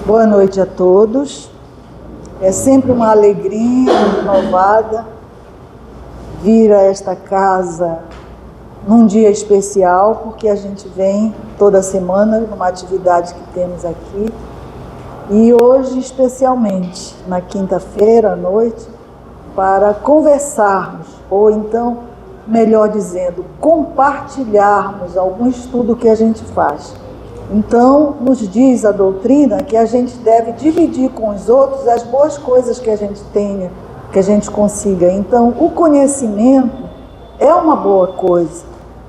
Boa noite a todos. É sempre uma alegria renovada vir a esta casa num dia especial, porque a gente vem toda semana numa atividade que temos aqui. E hoje, especialmente, na quinta-feira à noite, para conversarmos, ou então, melhor dizendo, compartilharmos algum estudo que a gente faz. Então, nos diz a doutrina que a gente deve dividir com os outros as boas coisas que a gente tenha, que a gente consiga. Então, o conhecimento é uma boa coisa,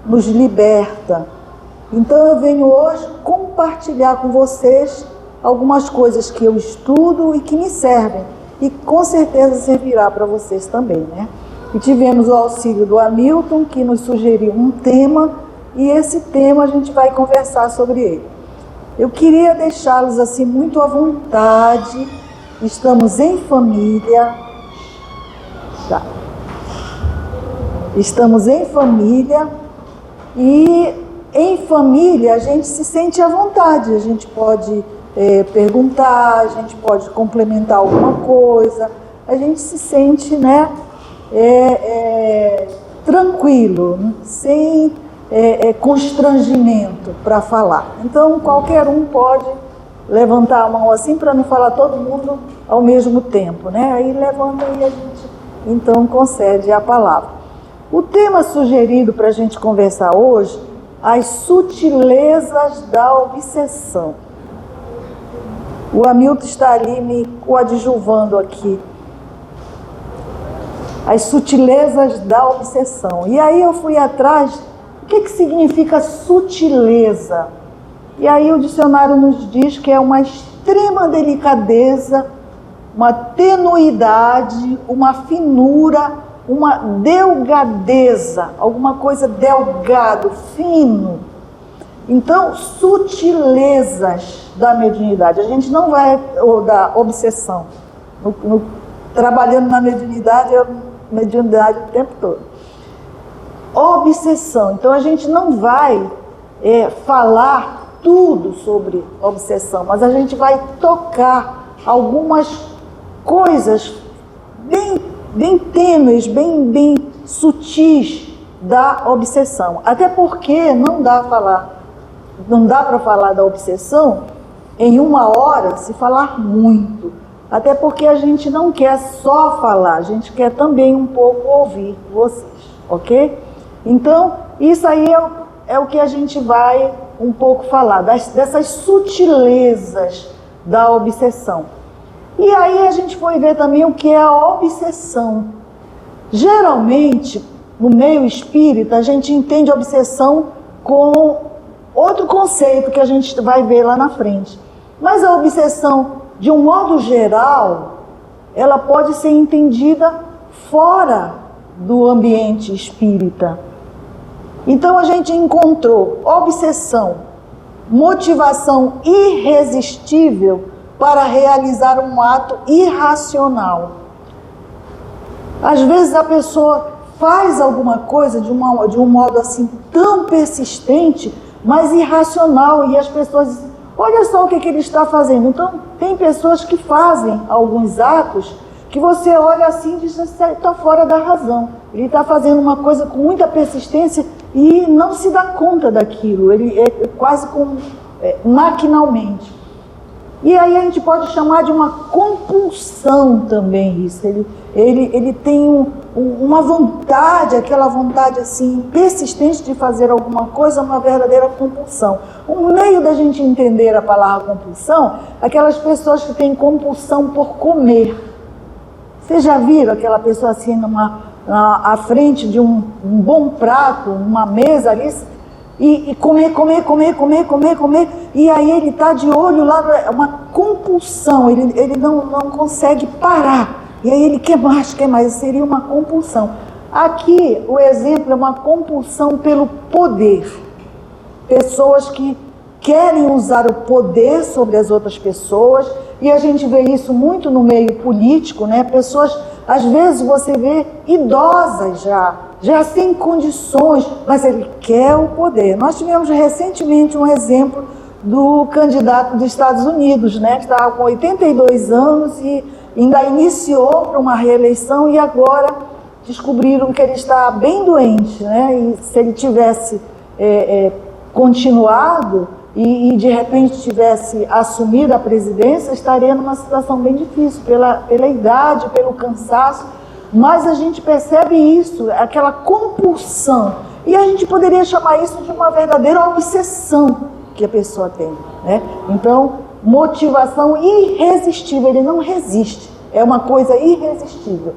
nos liberta. Então, eu venho hoje compartilhar com vocês algumas coisas que eu estudo e que me servem. E com certeza servirá para vocês também, né? E tivemos o auxílio do Hamilton, que nos sugeriu um tema, e esse tema a gente vai conversar sobre ele. Eu queria deixá-los assim muito à vontade. Estamos em família. Tá. Estamos em família e em família a gente se sente à vontade. A gente pode perguntar, a gente pode complementar alguma coisa. A gente se sente, né, tranquilo, sem constrangimento para falar. Então, qualquer um pode levantar a mão assim para não falar todo mundo ao mesmo tempo, né? Aí levanta e a gente, então, concede a palavra. O tema sugerido para a gente conversar hoje, as sutilezas da obsessão. O Hamilton está ali me coadjuvando aqui. As sutilezas da obsessão. E aí eu fui atrás. O que significa sutileza? E aí o dicionário nos diz que é uma extrema delicadeza, uma tenuidade, uma finura, uma delgadeza, alguma coisa delgado, fino. Então, sutilezas da mediunidade. A gente não vai, ou da obsessão. Trabalhando na mediunidade, é mediunidade o tempo todo. Obsessão. Então a gente não vai falar tudo sobre obsessão, mas a gente vai tocar algumas coisas bem tênues, bem sutis da obsessão. Até porque não dá para falar da obsessão em uma hora se falar muito. Até porque a gente não quer só falar, a gente quer também um pouco ouvir vocês, ok? Então, isso aí é o que a gente vai um pouco falar, dessas sutilezas da obsessão. E aí a gente foi ver também o que é a obsessão. Geralmente, no meio espírita, a gente entende a obsessão com outro conceito que a gente vai ver lá na frente. Mas a obsessão, de um modo geral, ela pode ser entendida fora do ambiente espírita. Então a gente encontrou obsessão, motivação irresistível para realizar um ato irracional. Às vezes a pessoa faz alguma coisa de um modo assim tão persistente, mas irracional, e as pessoas dizem, olha só o que ele está fazendo. Então tem pessoas que fazem alguns atos que você olha assim e diz, está fora da razão. Ele está fazendo uma coisa com muita persistência e não se dá conta daquilo, ele é quase maquinalmente. E aí a gente pode chamar de uma compulsão também isso. Ele tem uma vontade, aquela vontade assim persistente de fazer alguma coisa, uma verdadeira compulsão. O meio da gente entender a palavra compulsão, aquelas pessoas que têm compulsão por comer. Vocês já viram aquela pessoa assim à frente de um bom prato, uma mesa ali, e comer, e aí ele está de olho lá, é uma compulsão, ele não consegue parar, e aí ele quer mais, seria uma compulsão. Aqui o exemplo é uma compulsão pelo poder, pessoas que querem usar o poder sobre as outras pessoas, e a gente vê isso muito no meio político, né? Pessoas, às vezes você vê idosas já sem condições, mas ele quer o poder. Nós tivemos recentemente um exemplo do candidato dos Estados Unidos, né, que estava com 82 anos e ainda iniciou para uma reeleição e agora descobriram que ele está bem doente, né, e se ele tivesse continuado e de repente tivesse assumido a presidência, estaria numa situação bem difícil, pela idade, pelo cansaço, mas a gente percebe isso, aquela compulsão, e a gente poderia chamar isso de uma verdadeira obsessão que a pessoa tem, né? Então, motivação irresistível, ele não resiste, é uma coisa irresistível.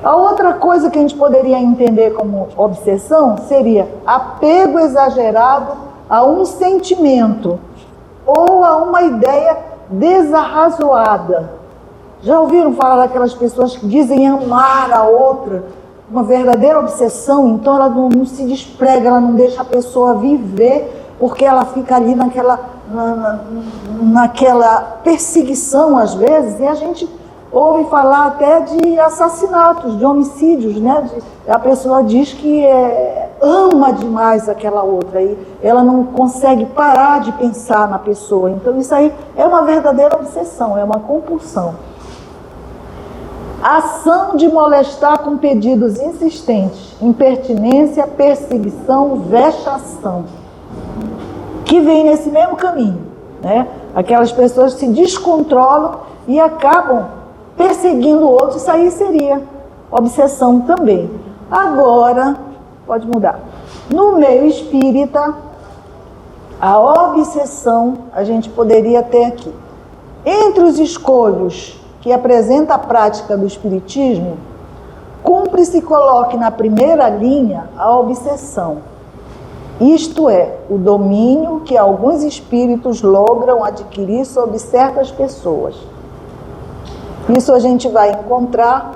A outra coisa que a gente poderia entender como obsessão seria apego exagerado a um sentimento ou a uma ideia desarrazoada. Já ouviram falar daquelas pessoas que dizem amar a outra? Uma verdadeira obsessão, então ela não se desprega, ela não deixa a pessoa viver, porque ela fica ali naquela perseguição às vezes, e a gente ouve falar até de assassinatos, de homicídios, né? A pessoa diz que ama demais aquela outra e ela não consegue parar de pensar na pessoa. Então isso aí é uma verdadeira obsessão, é uma compulsão. Ação de molestar com pedidos insistentes, impertinência, perseguição, vexação, que vem nesse mesmo caminho, né? Aquelas pessoas se descontrolam e acabam perseguindo o outro, isso aí seria obsessão também. Agora, pode mudar. No meio espírita, a obsessão a gente poderia ter aqui. Entre os escolhos que apresenta a prática do espiritismo, cumpre se coloque na primeira linha a obsessão. Isto é, o domínio que alguns espíritos logram adquirir sobre certas pessoas. Isso a gente vai encontrar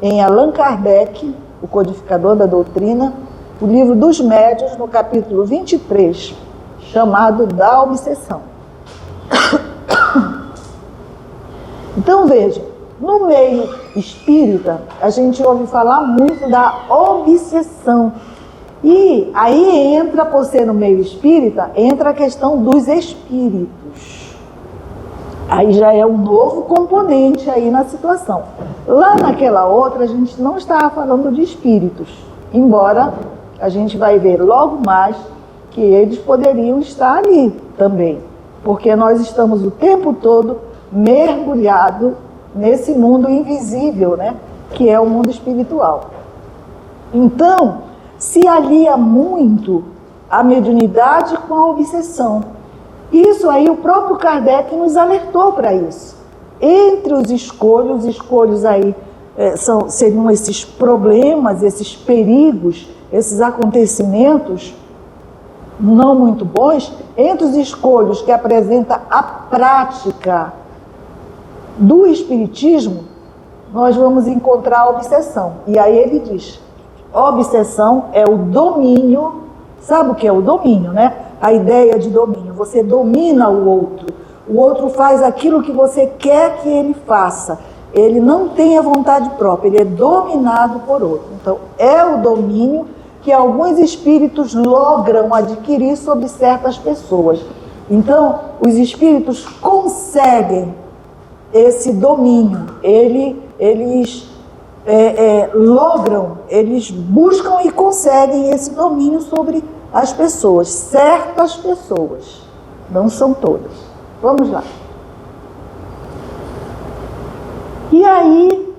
em Allan Kardec, o codificador da doutrina, o livro dos médiuns, no capítulo 23, chamado da obsessão. Então veja, no meio espírita, a gente ouve falar muito da obsessão. E aí entra, por ser no meio espírita, entra a questão dos espíritos. Aí já é um novo componente aí na situação. Lá naquela outra, a gente não estava falando de espíritos, embora a gente vai ver logo mais que eles poderiam estar ali também, porque nós estamos o tempo todo mergulhados nesse mundo invisível, né, que é o mundo espiritual. Então, se alia muito a mediunidade com a obsessão. Isso aí, o próprio Kardec nos alertou para isso. Entre os escolhos aí seriam esses problemas, esses perigos, esses acontecimentos não muito bons. Entre os escolhos que apresenta a prática do espiritismo, nós vamos encontrar a obsessão. E aí ele diz, obsessão é o domínio, sabe o que é o domínio, né? A ideia de domínio, você domina o outro faz aquilo que você quer que ele faça, ele não tem a vontade própria, ele é dominado por outro. Então, é o domínio que alguns espíritos logram adquirir sobre certas pessoas. Então, os espíritos conseguem esse domínio, eles logram, eles buscam e conseguem esse domínio sobre as pessoas, certas pessoas, não são todas. Vamos lá. E aí,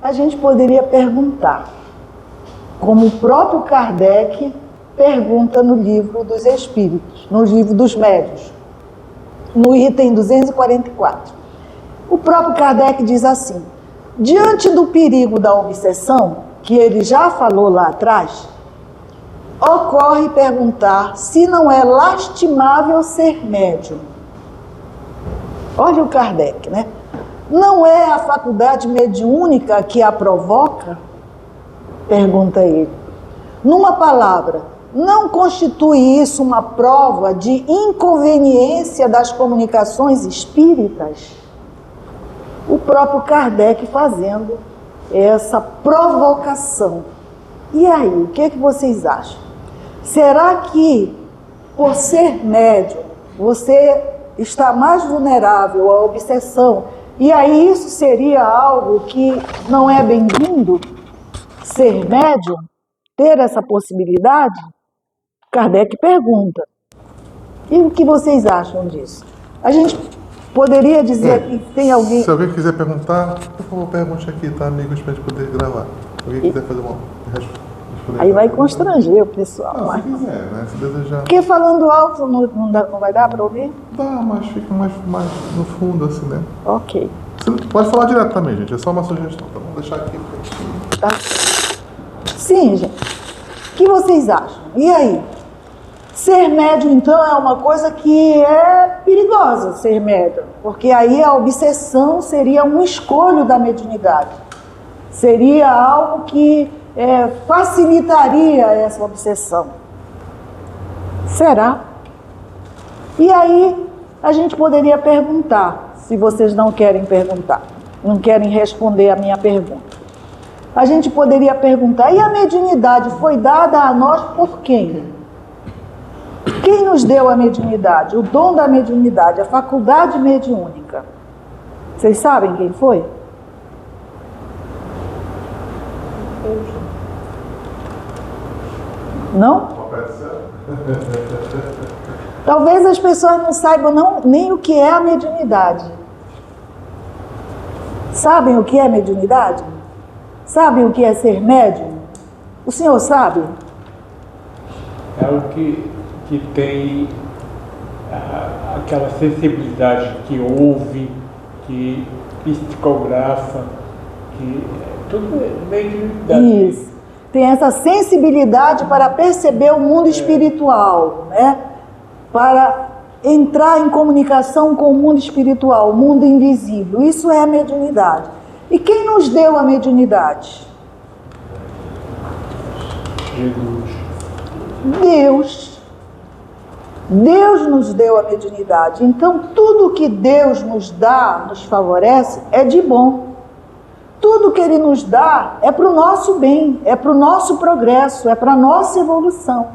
a gente poderia perguntar, como o próprio Kardec pergunta no livro dos Espíritos, no livro dos Médiuns, no item 244. O próprio Kardec diz assim, diante do perigo da obsessão, que ele já falou lá atrás, ocorre perguntar se não é lastimável ser médium. Olha o Kardec, né? Não é a faculdade mediúnica que a provoca? Pergunta ele. Numa palavra, não constitui isso uma prova de inconveniência das comunicações espíritas? O próprio Kardec fazendo essa provocação. E aí, o que vocês acham? Será que, por ser médium, você está mais vulnerável à obsessão. E aí isso seria algo que não é bem-vindo? Ser médium? Ter essa possibilidade? Kardec pergunta. E o que vocês acham disso? A gente poderia dizer que tem alguém... Se alguém quiser perguntar, por favor, pergunte aqui, tá, amigos, para a gente poder gravar. Se alguém quiser fazer uma... Aí vai constranger o pessoal. Não, mas... se quiser, né? Se desejar. Porque falando alto não vai dar para ouvir? Dá, mas fica mais no fundo, assim, né? Ok. Você pode falar direto também, gente. É só uma sugestão. Então vamos deixar aqui. Tá. Sim, gente. O que vocês acham? E aí? Ser médium, então, é uma coisa que é perigosa, ser médium. Porque aí a obsessão seria um escolho da mediunidade. Seria algo que facilitaria essa obsessão. Será? E aí a gente poderia perguntar, se vocês não querem perguntar, não querem responder a minha pergunta. A gente poderia perguntar, e a mediunidade foi dada a nós por quem? Quem nos deu a mediunidade? O dom da mediunidade, a faculdade mediúnica. Vocês sabem quem foi? Não? Talvez as pessoas não saibam nem o que é a mediunidade. Sabem o que é mediunidade? Sabem o que é ser médium? O senhor sabe? É o que tem aquela sensibilidade que ouve, que psicografa, que tudo é mediunidade. Isso. Tem essa sensibilidade para perceber o mundo espiritual, né? Para entrar em comunicação com o mundo espiritual, o mundo invisível. Isso é a mediunidade. E quem nos deu a mediunidade? Jesus. Deus. Deus nos deu a mediunidade. Então, tudo que Deus nos dá, nos favorece, é de bom. Tudo que Ele nos dá é para o nosso bem, é para o nosso progresso, é para a nossa evolução.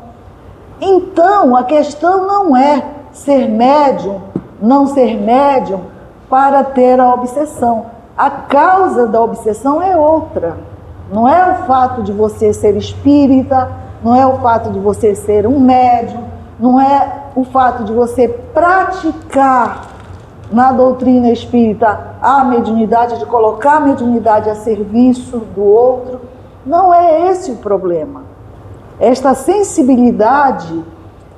Então, a questão não é ser médium, não ser médium para ter a obsessão. A causa da obsessão é outra. Não é o fato de você ser espírita, não é o fato de você ser um médium, não é o fato de você praticar na doutrina espírita a mediunidade, de colocar a mediunidade a serviço do outro. Não é esse o problema. Esta sensibilidade,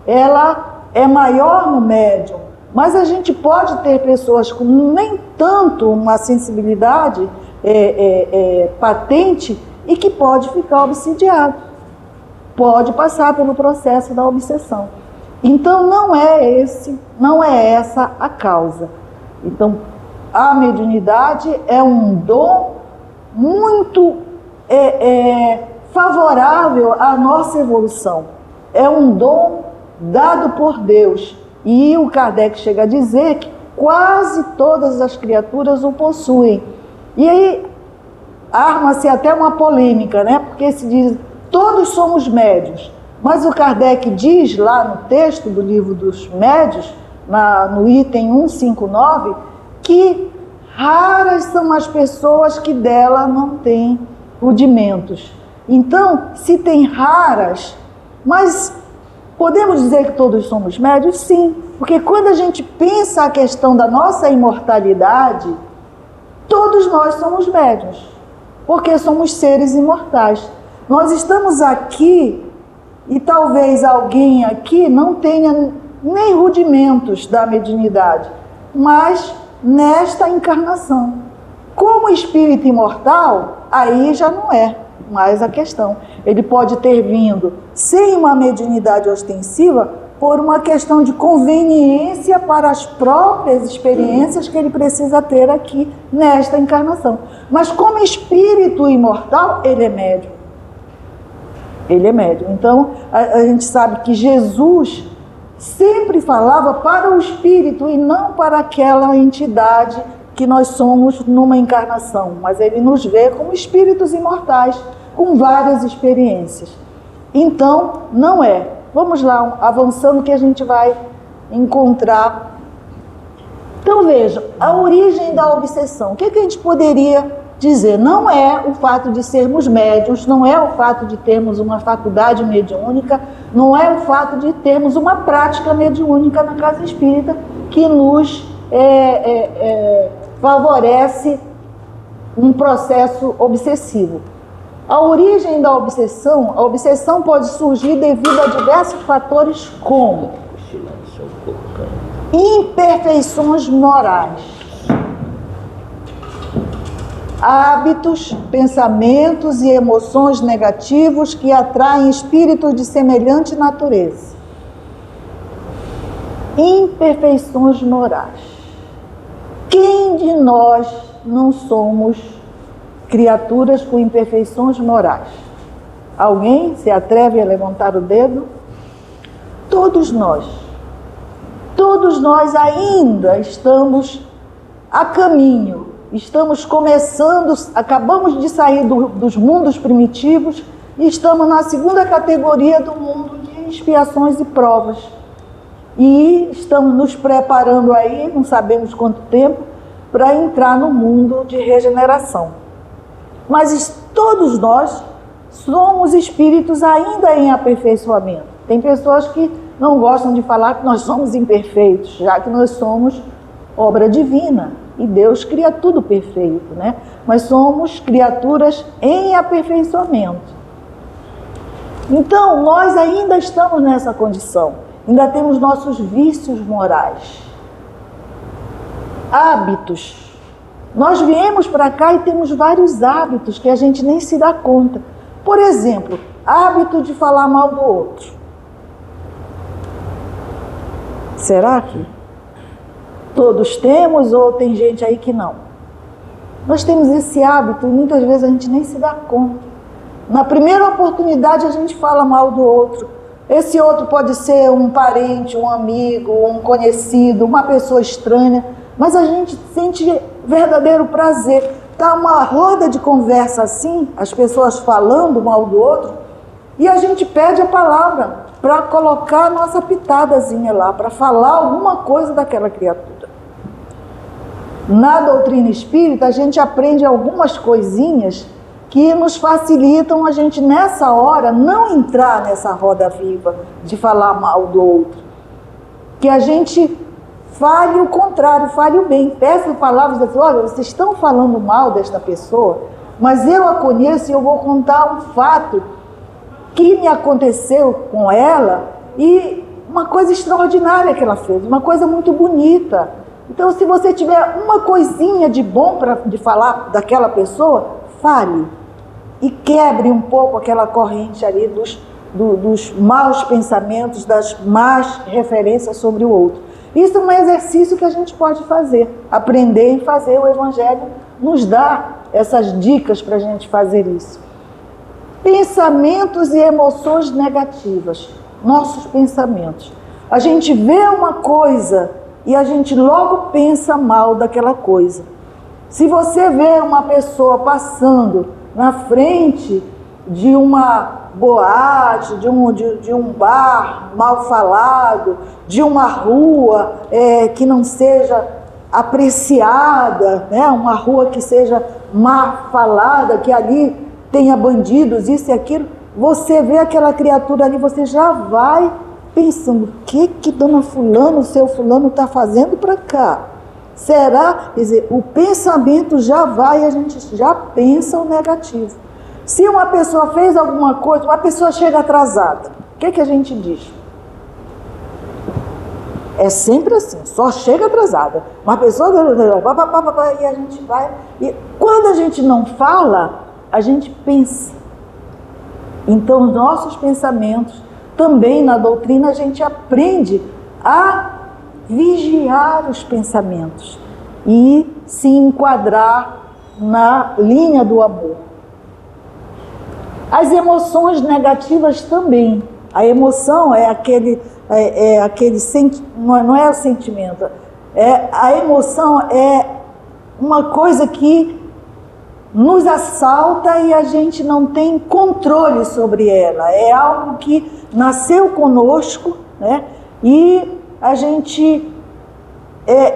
ela é maior no médium, mas a gente pode ter pessoas com nem tanto uma sensibilidade patente e que pode ficar obsidiado, pode passar pelo processo da obsessão. Então não é essa a causa. Então a mediunidade é um dom muito favorável à nossa evolução. É um dom dado por Deus. E o Kardec chega a dizer que quase todas as criaturas o possuem. E aí arma-se até uma polêmica, né? Porque se diz, todos somos médios. Mas o Kardec diz lá no texto do Livro dos Médios, no item 159, que raras são as pessoas que dela não têm rudimentos. Então, se tem raras, mas podemos dizer que todos somos médios? Sim, porque quando a gente pensa a questão da nossa imortalidade, todos nós somos médios, porque somos seres imortais. Nós estamos aqui e talvez alguém aqui não tenha nem rudimentos da mediunidade, mas nesta encarnação. Como espírito imortal, aí já não é mais a questão. Ele pode ter vindo sem uma mediunidade ostensiva por uma questão de conveniência para as próprias experiências que ele precisa ter aqui nesta encarnação. Mas como espírito imortal, ele é médium. Ele é médium. Então, a gente sabe que Jesus sempre falava para o espírito e não para aquela entidade que nós somos numa encarnação. Mas ele nos vê como espíritos imortais, com várias experiências. Então, não é. Vamos lá, avançando que a gente vai encontrar. Então vejam, a origem da obsessão. O que a gente poderia dizer? Não é o fato de sermos médiuns, não é o fato de termos uma faculdade mediúnica, não é o fato de termos uma prática mediúnica na casa espírita que nos favorece um processo obsessivo. A origem da obsessão, a obsessão pode surgir devido a diversos fatores como imperfeições morais, hábitos, pensamentos e emoções negativos que atraem espíritos de semelhante natureza. Imperfeições morais. Quem de nós não somos criaturas com imperfeições morais? Alguém se atreve a levantar o dedo? Todos nós. Todos nós ainda estamos a caminho. Estamos começando, acabamos de sair dos mundos primitivos e estamos na segunda categoria do mundo de expiações e provas. E estamos nos preparando aí, não sabemos quanto tempo, para entrar no mundo de regeneração. Mas todos nós somos espíritos ainda em aperfeiçoamento. Tem pessoas que não gostam de falar que nós somos imperfeitos, já que nós somos obra divina. E Deus cria tudo perfeito, né? Mas somos criaturas em aperfeiçoamento. Então, nós ainda estamos nessa condição. Ainda temos nossos vícios morais. Hábitos. Nós viemos para cá e temos vários hábitos que a gente nem se dá conta. Por exemplo, hábito de falar mal do outro. Será que todos temos ou tem gente aí que não? Nós temos esse hábito e muitas vezes a gente nem se dá conta. Na primeira oportunidade a gente fala mal do outro. Esse outro pode ser um parente, um amigo, um conhecido, uma pessoa estranha, mas a gente sente verdadeiro prazer. Tá uma roda de conversa assim, as pessoas falando mal do outro, e a gente pede a palavra para colocar a nossa pitadazinha lá, para falar alguma coisa daquela criatura. Na doutrina espírita, a gente aprende algumas coisinhas que nos facilitam a gente, nessa hora, não entrar nessa roda viva de falar mal do outro. Que a gente fale o contrário, fale o bem. Peça palavras assim: olha, vocês estão falando mal desta pessoa, mas eu a conheço e eu vou contar um fato que me aconteceu com ela e uma coisa extraordinária que ela fez, uma coisa muito bonita. Então, se você tiver uma coisinha de bom de falar daquela pessoa, fale e quebre um pouco aquela corrente ali dos maus pensamentos, das más referências sobre o outro. Isso é um exercício que a gente pode fazer, aprender e fazer. O Evangelho nos dá essas dicas para a gente fazer isso. Pensamentos e emoções negativas, nossos pensamentos. A gente vê uma coisa e a gente logo pensa mal daquela coisa. Se você vê uma pessoa passando na frente de uma boate, de um bar mal falado, de uma rua que não seja apreciada, né? Uma rua que seja mal falada, que ali tenha bandidos, isso e aquilo, você vê aquela criatura ali, você já vai pensando: o que dona fulano, seu fulano está fazendo para cá? Será? Quer dizer, o pensamento já vai, a gente já pensa o negativo. Se uma pessoa fez alguma coisa, uma pessoa chega atrasada, o que a gente diz? É sempre assim, só chega atrasada. Uma pessoa, e a gente vai, e quando a gente não fala, a gente pensa. Então, os nossos pensamentos, também na doutrina, a gente aprende a vigiar os pensamentos e se enquadrar na linha do amor. As emoções negativas também. A emoção é aquele não é o sentimento. A emoção é uma coisa que nos assalta e a gente não tem controle sobre ela. É algo que nasceu conosco, né? E a gente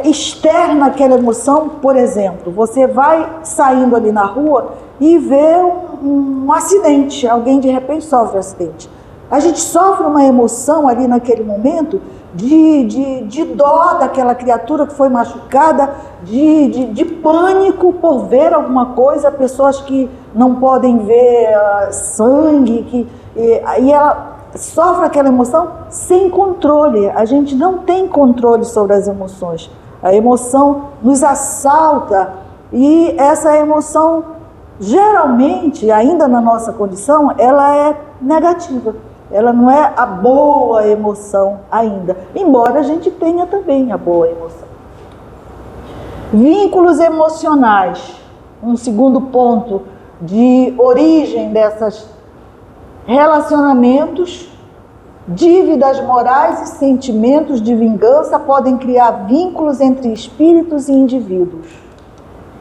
externa aquela emoção. Por exemplo, você vai saindo ali na rua e vê um acidente, alguém de repente sofre um acidente. A gente sofre uma emoção ali naquele momento de dó daquela criatura que foi machucada, de pânico por ver alguma coisa, pessoas que não podem ver sangue, e ela sofre aquela emoção sem controle. A gente não tem controle sobre as emoções. A emoção nos assalta e essa emoção, geralmente, ainda na nossa condição, ela é negativa. Ela não é a boa emoção ainda, embora a gente tenha também a boa emoção. Vínculos emocionais, um segundo ponto de origem desses relacionamentos, dívidas morais e sentimentos de vingança podem criar vínculos entre espíritos e indivíduos.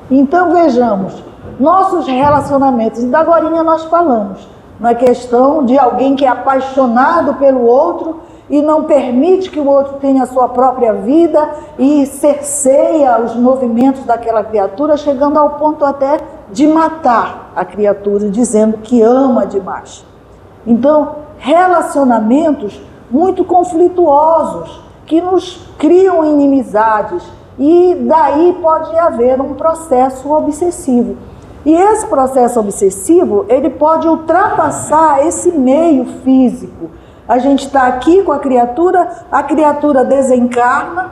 Então vejamos, nossos relacionamentos, e agorinha nós falamos, na questão de alguém que é apaixonado pelo outro e não permite que o outro tenha a sua própria vida e cerceia os movimentos daquela criatura, chegando ao ponto até de matar a criatura, dizendo que ama demais. Então, relacionamentos muito conflituosos, que nos criam inimizades, e daí pode haver um processo obsessivo. E esse processo obsessivo, ele pode ultrapassar esse meio físico. A gente está aqui com a criatura desencarna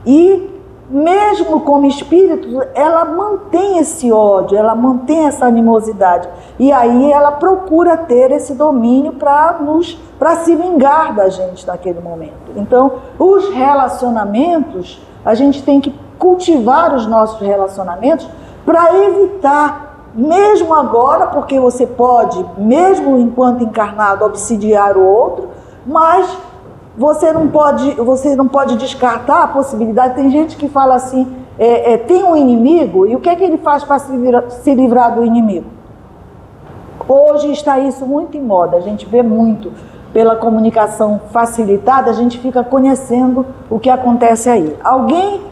e, mesmo como espírito, ela mantém esse ódio, ela mantém essa animosidade. E aí ela procura ter esse domínio para se vingar da gente naquele momento. Então, os relacionamentos, a gente tem que cultivar os nossos relacionamentos para evitar, mesmo agora, porque você pode, mesmo enquanto encarnado, obsidiar o outro, mas você não pode descartar a possibilidade. Tem gente que fala assim, tem um inimigo, e o que é que ele faz para se livrar do inimigo? Hoje está isso muito em moda, a gente vê muito, pela comunicação facilitada, a gente fica conhecendo o que acontece aí. Alguém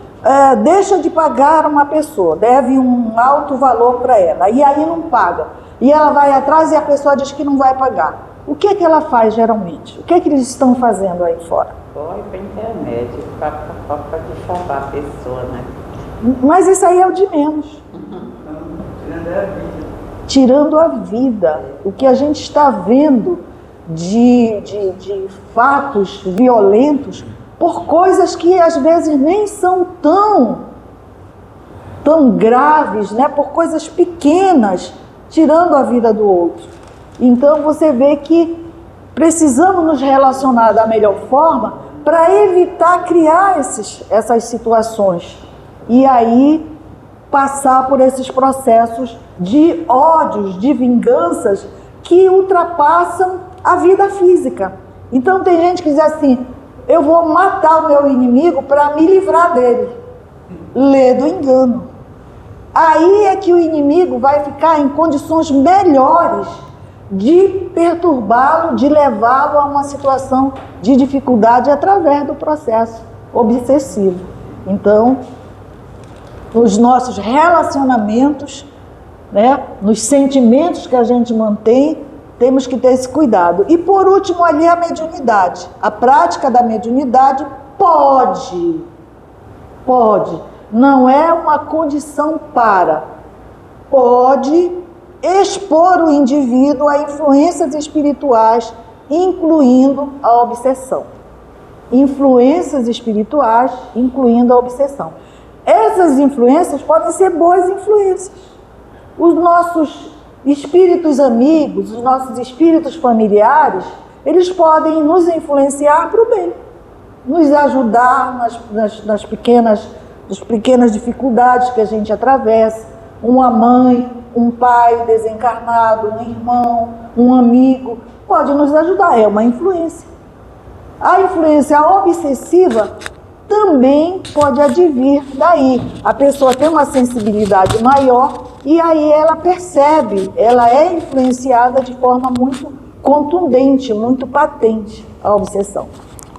deixa de pagar uma pessoa, deve um alto valor para ela, e aí não paga. E ela vai atrás e a pessoa diz que não vai pagar. O que é que ela faz geralmente? O que é que eles estão fazendo aí fora? Corre para a internet, para difamar a pessoa, né? Mas isso aí é o de menos. Tirando a vida. O que a gente está vendo de fatos violentos por coisas que às vezes nem são tão graves, né? Por coisas pequenas, tirando a vida do outro. Então você vê que precisamos nos relacionar da melhor forma para evitar criar essas situações. E aí passar por esses processos de ódios, de vinganças que ultrapassam a vida física. Então tem gente que diz assim, eu vou matar o meu inimigo para me livrar dele. Lê do engano. Aí é que o inimigo vai ficar em condições melhores de perturbá-lo, de levá-lo a uma situação de dificuldade através do processo obsessivo. Então, nos nossos relacionamentos, né, nos sentimentos que a gente mantém, temos que ter esse cuidado. E por último ali a mediunidade. A prática da mediunidade pode, não é uma condição pode expor o indivíduo a influências espirituais, incluindo a obsessão. Influências espirituais, incluindo a obsessão. Essas influências podem ser boas influências. Os nossos espíritos amigos, os nossos espíritos familiares, eles podem nos influenciar para o bem, nos ajudar nas pequenas dificuldades que a gente atravessa. Uma mãe, um pai desencarnado, um irmão, um amigo, pode nos ajudar, é uma influência. A influência obsessiva também pode advir daí. A pessoa tem uma sensibilidade maior e aí ela percebe, ela é influenciada de forma muito contundente, muito patente, a obsessão.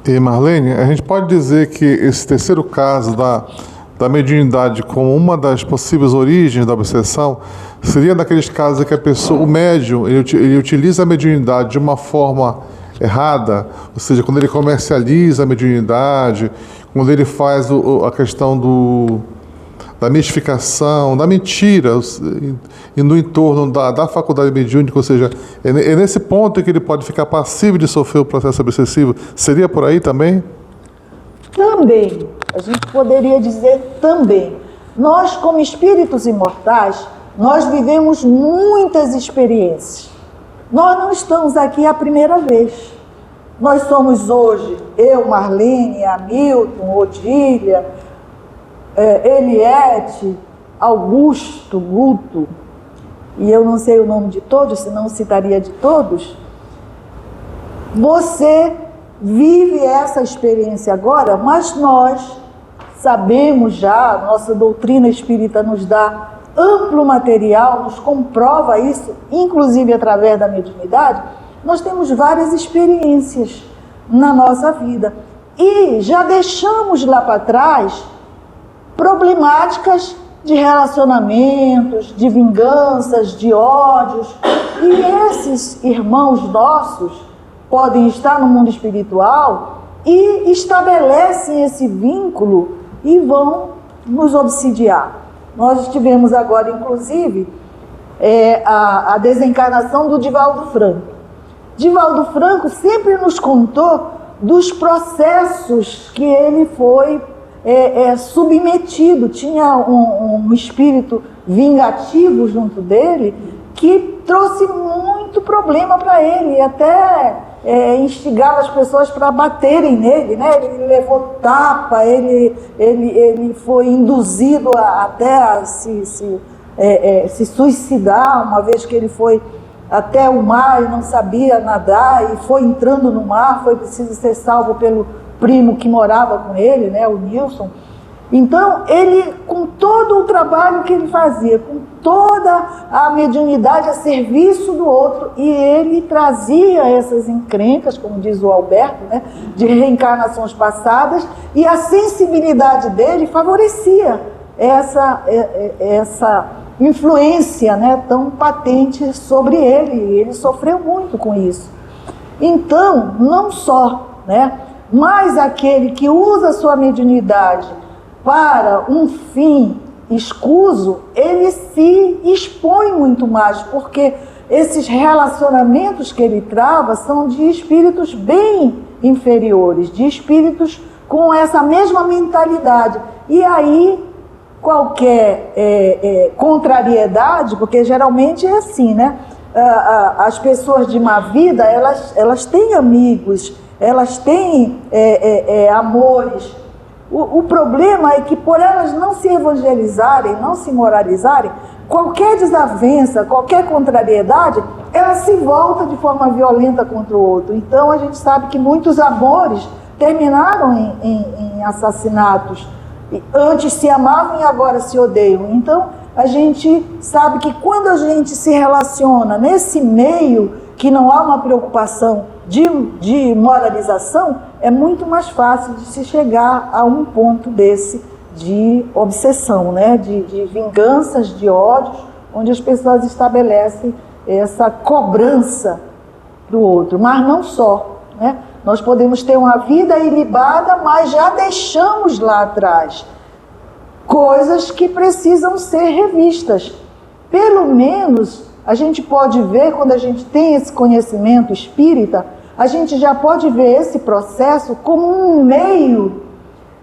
E Marlene, a gente pode dizer que esse terceiro caso da mediunidade como uma das possíveis origens da obsessão seria naqueles casos em que a pessoa, o médium, ele utiliza a mediunidade de uma forma errada, ou seja, quando ele comercializa a mediunidade, quando ele faz a questão da mistificação, da mentira, e no entorno da faculdade mediúnica, ou seja, é nesse ponto em que ele pode ficar passivo de sofrer o processo obsessivo. Seria por aí também? Também, a gente poderia dizer também. Nós, como espíritos imortais, nós vivemos muitas experiências. Nós não estamos aqui a primeira vez. Nós somos hoje, eu, Marlene, Hamilton, Odília, Eliette, Augusto, Guto, e eu não sei o nome de todos, senão citaria de todos. Você vive essa experiência agora, mas nós sabemos já, nossa doutrina espírita nos dá amplo material, nos comprova isso, inclusive através da mediunidade. Nós temos várias experiências na nossa vida e já deixamos lá para trás problemáticas de relacionamentos, de vinganças, de ódios, e esses irmãos nossos podem estar no mundo espiritual e estabelecem esse vínculo e vão nos obsidiar. Nós tivemos agora, inclusive, a desencarnação do Divaldo Franco. Divaldo Franco sempre nos contou dos processos que ele foi submetido. Tinha um espírito vingativo junto dele que trouxe muito problema para ele, e até instigava as pessoas para baterem nele, né? Ele levou tapa, ele foi induzido até a se suicidar, uma vez que ele foi até o mar e não sabia nadar, e foi entrando no mar, foi preciso ser salvo pelo primo que morava com ele, né, o Nilson. Então, ele, com todo o trabalho que ele fazia, com toda a mediunidade a serviço do outro, e ele trazia essas encrencas, como diz o Alberto, né, de reencarnações passadas, e a sensibilidade dele favorecia essa influência, né, tão patente sobre ele, e ele sofreu muito com isso. Então, não só, né, mas aquele que usa sua mediunidade para um fim escuso, ele se expõe muito mais, porque esses relacionamentos que ele trava são de espíritos bem inferiores, de espíritos com essa mesma mentalidade. E aí, qualquer contrariedade, porque geralmente é assim, né? As pessoas de má vida, elas têm amigos, elas têm amores. O problema é que, por elas não se evangelizarem, não se moralizarem, qualquer desavença, qualquer contrariedade, ela se volta de forma violenta contra o outro. Então, a gente sabe que muitos amores terminaram em assassinatos. Antes se amavam e agora se odeiam. Então, a gente sabe que quando a gente se relaciona nesse meio, que não há uma preocupação de moralização, é muito mais fácil de se chegar a um ponto desse de obsessão, né? de vinganças, de ódios, onde as pessoas estabelecem essa cobrança do outro. Mas não só, né? Nós podemos ter uma vida ilibada, mas já deixamos lá atrás coisas que precisam ser revistas. Pelo menos a gente pode ver, quando a gente tem esse conhecimento espírita, a gente já pode ver esse processo como um meio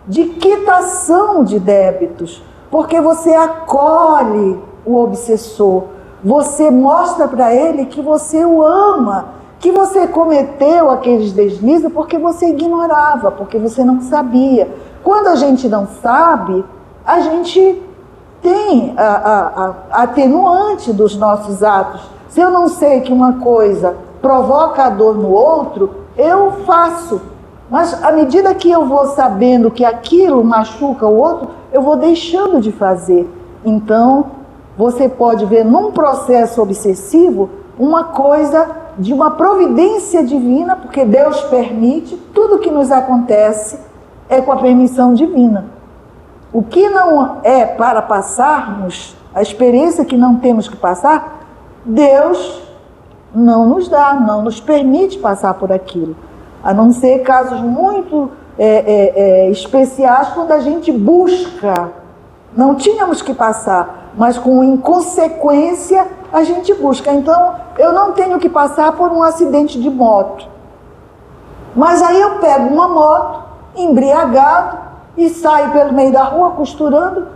de quitação de débitos, porque você acolhe o obsessor, você mostra para ele que você o ama, que você cometeu aqueles deslizes porque você ignorava, porque você não sabia. Quando a gente não sabe, a gente tem a atenuante dos nossos atos. Se eu não sei que uma coisa provoca a dor no outro, eu faço. Mas à medida que eu vou sabendo que aquilo machuca o outro, eu vou deixando de fazer. Então, você pode ver num processo obsessivo uma coisa de uma providência divina, porque Deus permite, tudo que nos acontece é com a permissão divina. O que não é para passarmos, a experiência que não temos que passar, Deus não nos dá, não nos permite passar por aquilo. A não ser casos muito especiais, quando a gente busca. Não tínhamos que passar, mas com inconsequência a gente busca. Então, eu não tenho que passar por um acidente de moto. Mas aí eu pego uma moto, embriagado, e saio pelo meio da rua costurando,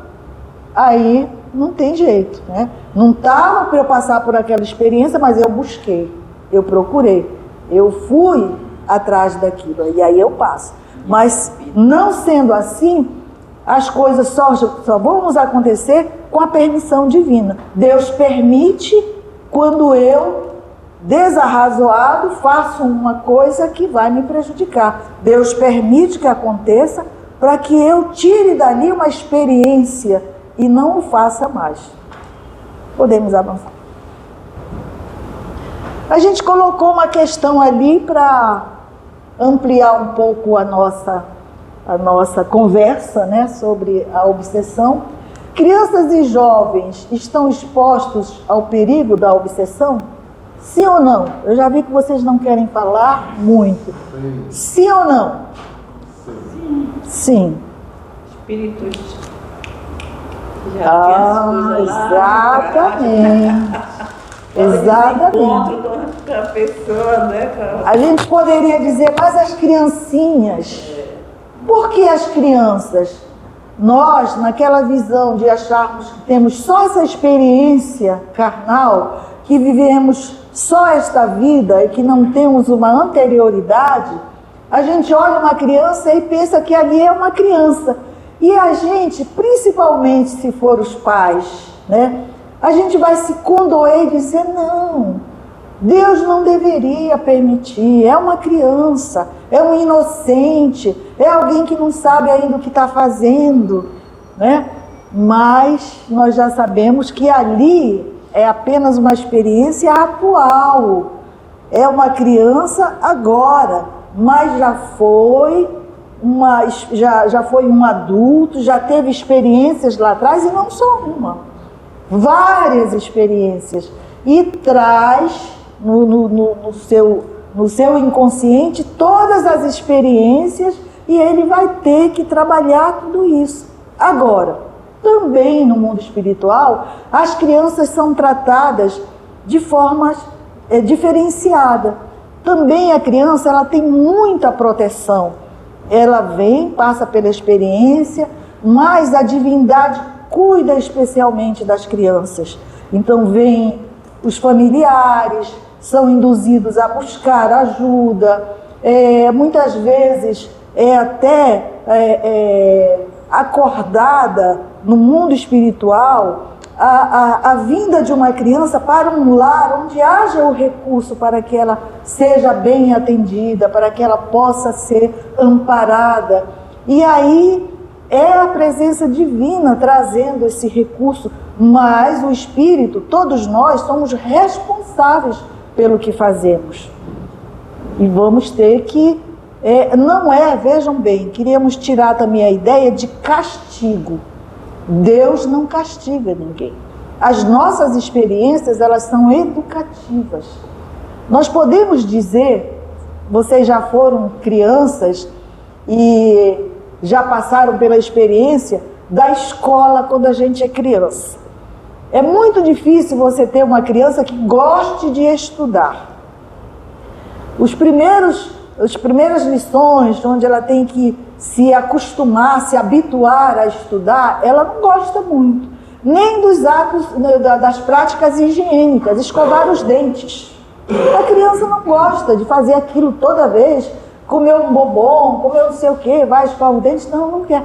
aí não tem jeito, né? Não estava para eu passar por aquela experiência, mas eu busquei, eu procurei, eu fui atrás daquilo, e aí eu passo. Mas não sendo assim, as coisas só vão nos acontecer com a permissão divina. Deus permite quando eu, desarrazoado, faço uma coisa que vai me prejudicar. Deus permite que aconteça para que eu tire dali uma experiência e não o faça mais. Podemos avançar. A gente colocou uma questão ali para ampliar um pouco a nossa conversa, né, sobre a obsessão. Crianças e jovens estão expostos ao perigo da obsessão? Sim ou não? Eu já vi que vocês não querem falar muito. Sim ou não? Sim. Espíritos já tem as coisas lá. Exatamente. Encontro com a pessoa, né? A gente poderia dizer, mas as criancinhas, por que as crianças? Nós, naquela visão de acharmos que temos só essa experiência carnal, que vivemos só esta vida e que não temos uma anterioridade, a gente olha uma criança e pensa que ali é uma criança. E a gente, principalmente se for os pais, né, a gente vai se condoer e dizer, não, Deus não deveria permitir, é uma criança, é um inocente, é alguém que não sabe ainda o que está fazendo, né? Mas nós já sabemos que ali é apenas uma experiência atual, é uma criança agora, mas já foi um adulto, já teve experiências lá atrás, e não só uma, várias experiências, e traz no seu inconsciente todas as experiências, e ele vai ter que trabalhar tudo isso. Agora, também no mundo espiritual, as crianças são tratadas de forma diferenciada. Também a criança, ela tem muita proteção. Ela vem, passa pela experiência, mas a divindade cuida especialmente das crianças. Então vem os familiares, são induzidos a buscar ajuda, muitas vezes é até acordada no mundo espiritual a vinda de uma criança para um lar onde haja o recurso para que ela seja bem atendida, para que ela possa ser amparada. E aí é a presença divina trazendo esse recurso, mas o Espírito, todos nós somos responsáveis pelo que fazemos. E vamos ter que, vejam bem, queríamos tirar também a ideia de castigo. Deus não castiga ninguém. As nossas experiências, elas são educativas. Nós podemos dizer, vocês já foram crianças e já passaram pela experiência da escola quando a gente é criança. É muito difícil você ter uma criança que goste de estudar. As primeiras lições, onde ela tem que se acostumar, se habituar a estudar, ela não gosta muito. Nem dos atos, das práticas higiênicas, escovar os dentes. A criança não gosta de fazer aquilo toda vez, comer um bombom, comer não sei o quê, vai escovar os dentes, não quer.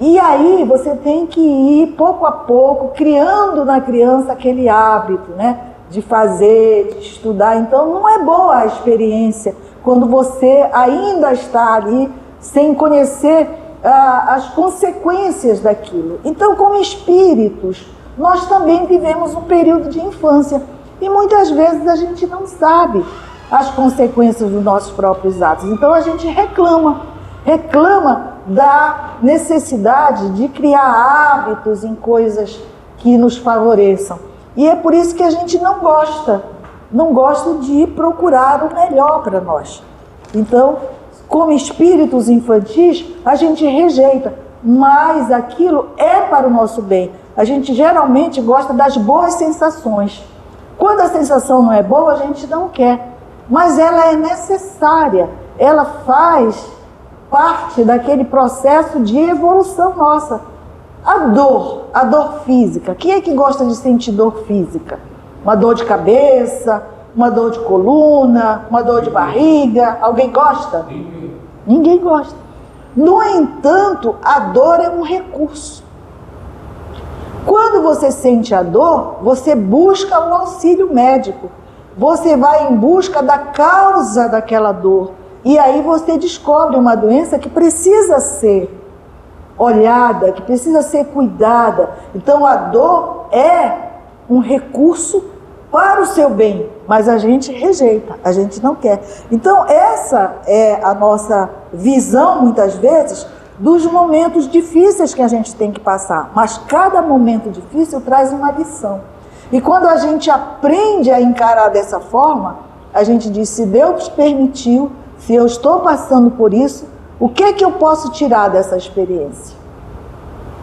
E aí você tem que ir pouco a pouco, criando na criança aquele hábito, né, de fazer, de estudar. Então não é boa a experiência quando você ainda está ali sem conhecer as consequências daquilo. Então, como espíritos, nós também vivemos um período de infância. E muitas vezes a gente não sabe as consequências dos nossos próprios atos. Então a gente reclama da necessidade de criar hábitos em coisas que nos favoreçam. E é por isso que a gente não gosta de procurar o melhor para nós. Então, como espíritos infantis, a gente rejeita, mas aquilo é para o nosso bem. A gente geralmente gosta das boas sensações. Quando a sensação não é boa, a gente não quer, mas ela é necessária, ela faz parte daquele processo de evolução nossa. A dor física, quem é que gosta de sentir dor física? Uma dor de cabeça, uma dor de coluna, uma dor de barriga, alguém gosta? Ninguém gosta. No entanto, a dor é um recurso. Quando você sente a dor, você busca o auxílio médico. Você vai em busca da causa daquela dor. E aí você descobre uma doença que precisa ser olhada, que precisa ser cuidada. Então a dor é um recurso para o seu bem, mas a gente rejeita, a gente não quer. Então essa é a nossa visão, muitas vezes, dos momentos difíceis que a gente tem que passar. Mas cada momento difícil traz uma lição. E quando a gente aprende a encarar dessa forma, a gente diz, se Deus permitiu, se eu estou passando por isso, o que é que eu posso tirar dessa experiência?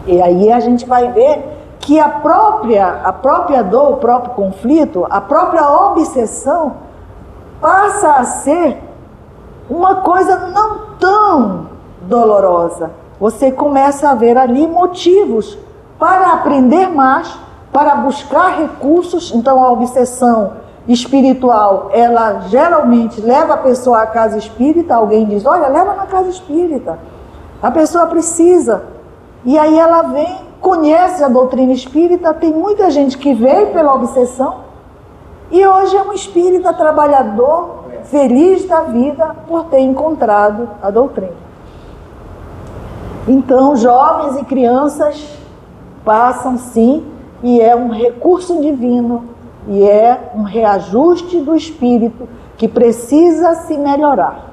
E aí a gente vai ver que a própria dor, o próprio conflito, a própria obsessão passa a ser uma coisa não tão dolorosa. Você começa a ver ali motivos para aprender mais, para buscar recursos. Então a obsessão espiritual, ela geralmente leva a pessoa à casa espírita. Alguém diz, olha, leva na casa espírita, a pessoa precisa. E aí ela vem, conhece a doutrina espírita. Tem muita gente que veio pela obsessão e hoje é um espírita trabalhador, feliz da vida por ter encontrado a doutrina. Então jovens e crianças passam sim, e é um recurso divino, e é um reajuste do espírito que precisa se melhorar.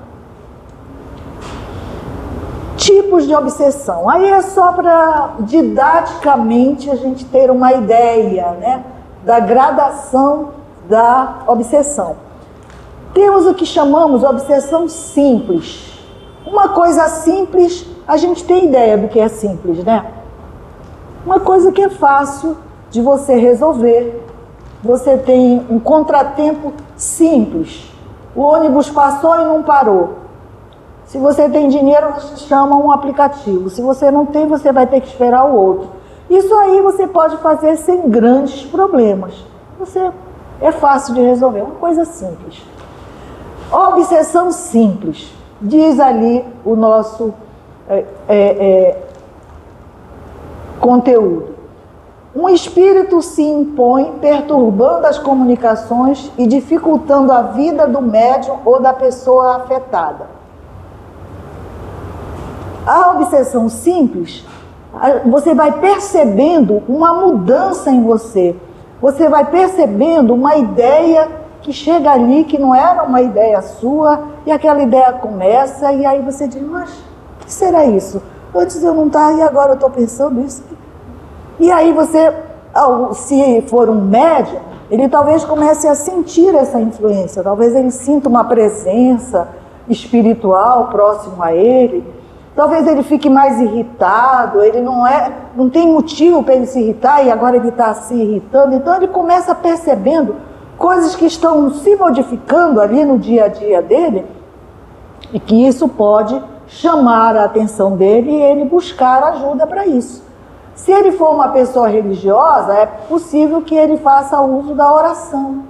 Tipos de obsessão. Aí é só para didaticamente a gente ter uma ideia, né, da gradação da obsessão. Temos o que chamamos de obsessão simples. Uma coisa simples, a gente tem ideia do que é simples, né? Uma coisa que é fácil de você resolver. Você tem um contratempo simples. O ônibus passou e não parou. Se você tem dinheiro, você chama um aplicativo. Se você não tem, você vai ter que esperar o outro. Isso aí você pode fazer sem grandes problemas. É fácil de resolver, uma coisa simples. Obsessão simples. Diz ali o nosso conteúdo. Um espírito se impõe, perturbando as comunicações e dificultando a vida do médium ou da pessoa afetada. A obsessão simples, você vai percebendo uma mudança em você. Você vai percebendo uma ideia que chega ali, que não era uma ideia sua, e aquela ideia começa, e aí você diz, mas o que será isso? Antes eu não estava, e agora eu estou pensando isso. E aí você, se for um médium, ele talvez comece a sentir essa influência, talvez ele sinta uma presença espiritual próximo a ele, talvez ele fique mais irritado, ele não tem motivo para ele se irritar e agora ele está se irritando. Então ele começa percebendo coisas que estão se modificando ali no dia a dia dele e que isso pode chamar a atenção dele e ele buscar ajuda para isso. Se ele for uma pessoa religiosa, é possível que ele faça uso da oração,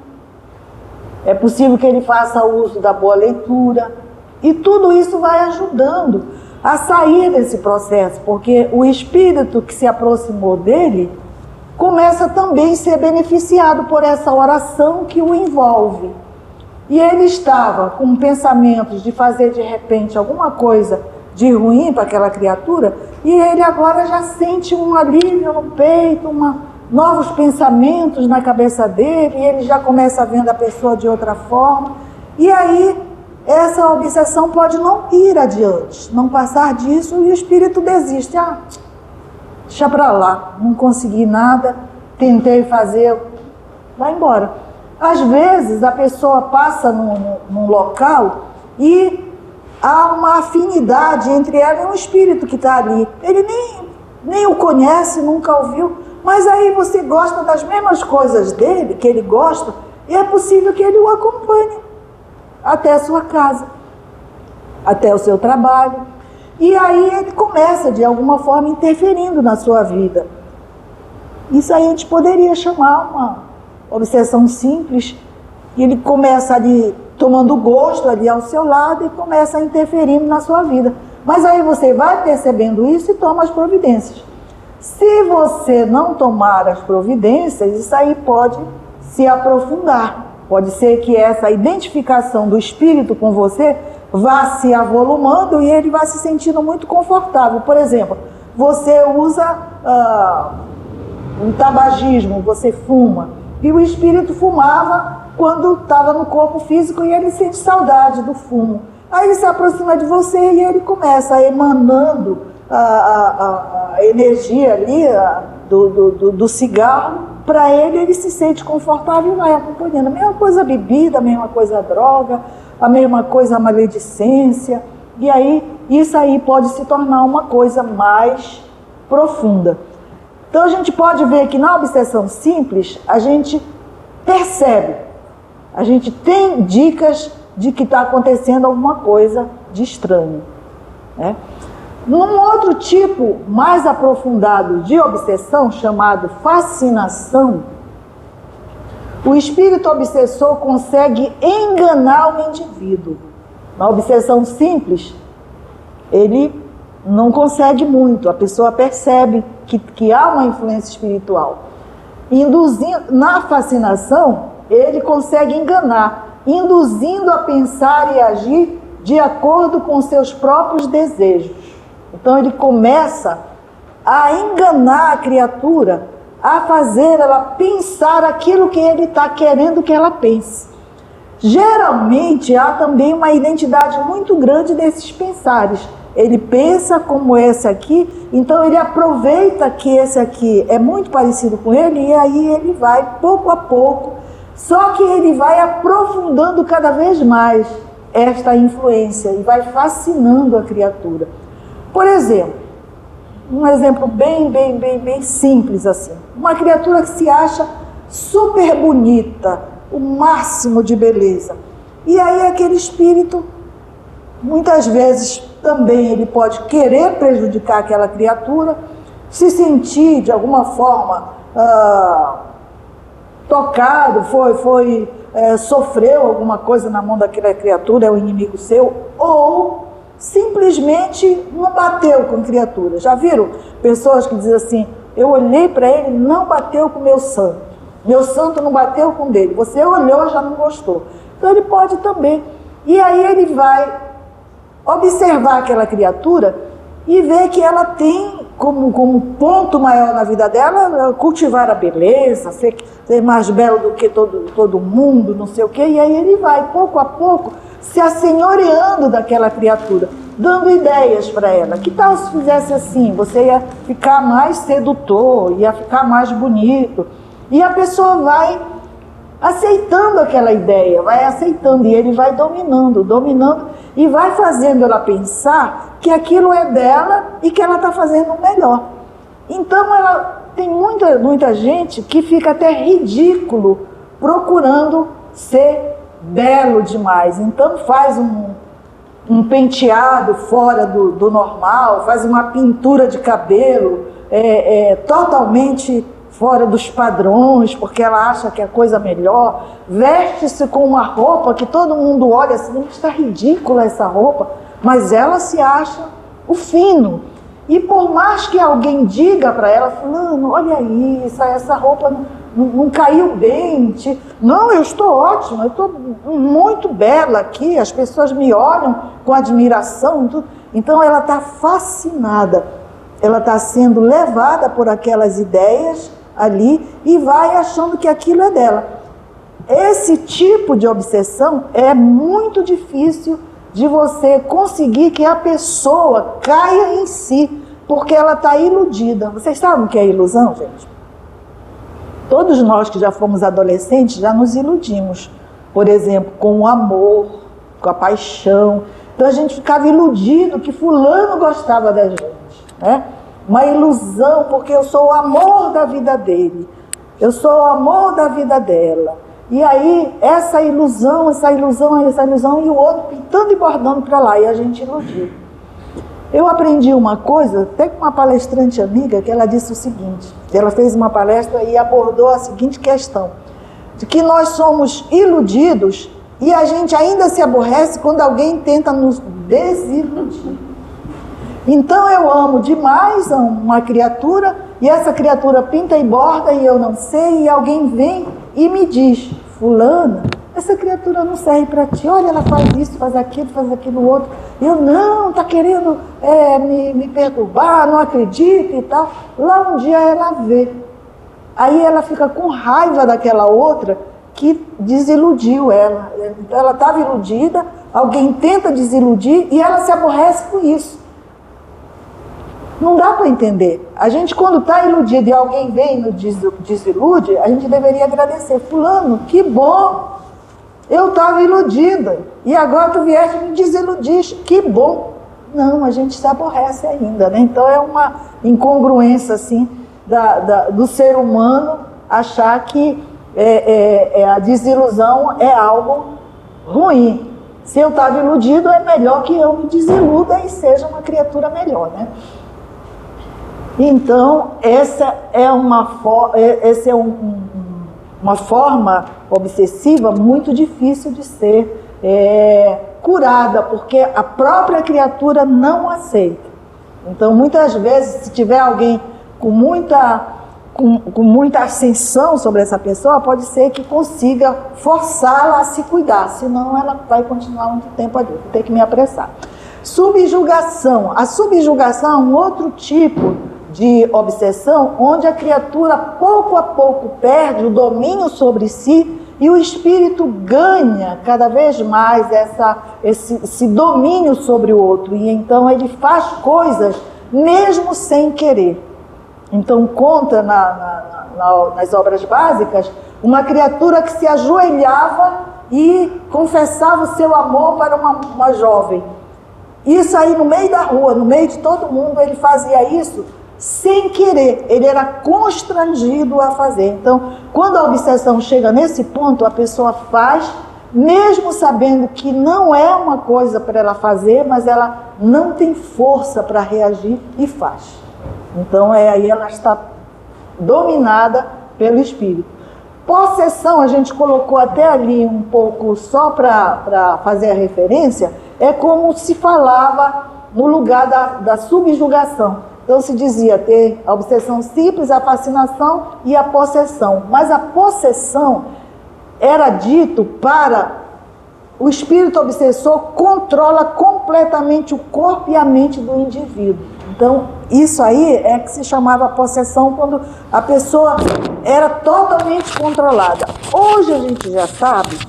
é possível que ele faça uso da boa leitura, e tudo isso vai ajudando a sair desse processo, porque o espírito que se aproximou dele começa também a ser beneficiado por essa oração que o envolve. E ele estava com pensamentos de fazer de repente alguma coisa de ruim para aquela criatura, e ele agora já sente um alívio no peito, novos pensamentos na cabeça dele, e ele já começa vendo a pessoa de outra forma. E aí, essa obsessão pode não ir adiante, não passar disso, e o espírito desiste. Ah, deixa para lá, não consegui nada, tentei fazer, vai embora. Às vezes, a pessoa passa num local e há uma afinidade entre ela e um espírito que está ali. Ele nem o conhece, nunca ouviu, mas aí você gosta das mesmas coisas dele, que ele gosta, e é possível que ele o acompanhe até a sua casa, até o seu trabalho. E aí ele começa, de alguma forma, interferindo na sua vida. Isso aí a gente poderia chamar uma obsessão simples, e ele começa ali tomando gosto ali ao seu lado e começa interferindo na sua vida. Mas aí você vai percebendo isso e toma as providências. Se você não tomar as providências, isso aí pode se aprofundar. Pode ser que essa identificação do espírito com você vá se avolumando e ele vai se sentindo muito confortável. Por exemplo, você usa um tabagismo, você fuma, e o espírito fumava quando estava no corpo físico e ele sente saudade do fumo. Aí ele se aproxima de você e ele começa emanando a energia ali do cigarro. Para ele se sente confortável e vai acompanhando. A mesma coisa a bebida, a mesma coisa a droga, a mesma coisa a maledicência. E aí, isso aí pode se tornar uma coisa mais profunda. Então a gente pode ver que na obsessão simples, a gente percebe, a gente tem dicas de que está acontecendo alguma coisa de estranho, né? Num outro tipo mais aprofundado de obsessão, chamado fascinação, o espírito obsessor consegue enganar o indivíduo. Na obsessão simples, ele não consegue muito, a pessoa percebe que há uma influência espiritual. Na fascinação, ele consegue enganar, induzindo a pensar e agir de acordo com seus próprios desejos. Então ele começa a enganar a criatura, a fazer ela pensar aquilo que ele está querendo que ela pense. Geralmente há também uma identidade muito grande desses pensares. Ele pensa como esse aqui, então ele aproveita que esse aqui é muito parecido com ele, e aí ele vai pouco a pouco, só que ele vai aprofundando cada vez mais esta influência e vai fascinando a criatura. Por exemplo, um exemplo bem simples assim. Uma criatura que se acha super bonita, o máximo de beleza. E aí aquele espírito, muitas vezes também ele pode querer prejudicar aquela criatura, se sentir de alguma forma tocado, sofreu alguma coisa na mão daquela criatura, é o inimigo seu, ou simplesmente não bateu com a criatura. Já viram pessoas que dizem assim: eu olhei para ele, não bateu com o meu santo não bateu com o dele, você olhou, já não gostou. Então ele pode também, e aí ele vai observar aquela criatura e ver que ela tem como ponto maior na vida dela cultivar a beleza, ser mais belo do que todo mundo, não sei o quê. E aí ele vai, pouco a pouco, se assenhoreando daquela criatura, dando ideias para ela. Que tal se fizesse assim? Você ia ficar mais sedutor, ia ficar mais bonito. E a pessoa vai aceitando aquela ideia, vai aceitando, e ele vai dominando, e vai fazendo ela pensar que aquilo é dela e que ela está fazendo o melhor. Então tem muita gente que fica até ridículo procurando ser belo demais. Então faz um penteado fora do normal, faz uma pintura de cabelo totalmente fora dos padrões, porque ela acha que é a coisa melhor, veste-se com uma roupa que todo mundo olha assim, está ridícula essa roupa, mas ela se acha o fino. E por mais que alguém diga para ela, fulano, olha isso, essa roupa não caiu bem, não, eu estou ótima, eu estou muito bela aqui, as pessoas me olham com admiração, tudo. Então ela está fascinada, ela está sendo levada por aquelas ideias, ali e vai achando que aquilo é dela. Esse tipo de obsessão é muito difícil de você conseguir que a pessoa caia em si, porque ela está iludida. Vocês sabem o que é ilusão, gente? Todos nós que já fomos adolescentes já nos iludimos. Por exemplo, com o amor, com a paixão. Então a gente ficava iludido que fulano gostava da gente, né? Uma ilusão, porque eu sou o amor da vida dele. Eu sou o amor da vida dela. E aí, essa ilusão, e o outro pintando e bordando para lá, e a gente iludiu. Eu aprendi uma coisa, até com uma palestrante amiga, que ela disse o seguinte, ela fez uma palestra e abordou a seguinte questão, de que nós somos iludidos e a gente ainda se aborrece quando alguém tenta nos desiludir. Então eu amo demais uma criatura, e essa criatura pinta e borda e eu não sei, e alguém vem e me diz, fulana, essa criatura não serve para ti, olha, ela faz isso, faz aquilo outro. Eu, não, está querendo me perturbar, não acredito e tal. Lá um dia ela vê. Aí ela fica com raiva daquela outra que desiludiu ela. Então ela estava iludida, alguém tenta desiludir e ela se aborrece com isso. Não dá para entender. A gente, quando está iludido e alguém vem e nos desilude, a gente deveria agradecer. Fulano, que bom, eu estava iludida e agora tu vieste e me desiludiste, que bom. Não, a gente se aborrece ainda, né? Então é uma incongruência assim, do ser humano achar que a desilusão é algo ruim. Se eu estava iludido, é melhor que eu me desiluda e seja uma criatura melhor, né? Então, essa é uma forma obsessiva muito difícil de ser curada, porque a própria criatura não aceita. Então, muitas vezes, se tiver alguém com muita ascensão sobre essa pessoa, pode ser que consiga forçá-la a se cuidar, senão ela vai continuar muito tempo ali, vou ter que me apressar. Subjugação. A subjugação é um outro tipo de obsessão, onde a criatura pouco a pouco perde o domínio sobre si e o espírito ganha cada vez mais esse domínio sobre o outro, e então ele faz coisas mesmo sem querer. Então conta nas obras básicas uma criatura que se ajoelhava e confessava o seu amor para uma jovem. Isso aí no meio da rua, no meio de todo mundo, ele fazia isso sem querer, ele era constrangido a fazer. Então, quando a obsessão chega nesse ponto, a pessoa faz, mesmo sabendo que não é uma coisa para ela fazer, mas ela não tem força para reagir e faz. Então, aí ela está dominada pelo espírito. Possessão, a gente colocou até ali um pouco só para fazer a referência, é como se falava no lugar da subjugação. Então se dizia ter a obsessão simples, a fascinação e a possessão. Mas a possessão era dito para o espírito obsessor controla completamente o corpo e a mente do indivíduo. Então isso aí é que se chamava possessão, quando a pessoa era totalmente controlada. Hoje a gente já sabe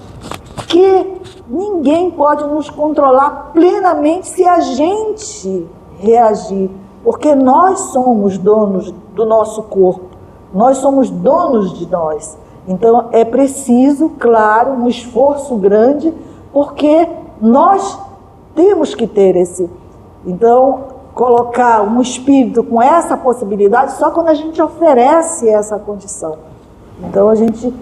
que ninguém pode nos controlar plenamente se a gente reagir. Porque nós somos donos do nosso corpo, nós somos donos de nós. Então é preciso, claro, um esforço grande, porque nós temos que ter esse. Então, colocar um espírito com essa possibilidade só quando a gente oferece essa condição. Então a gente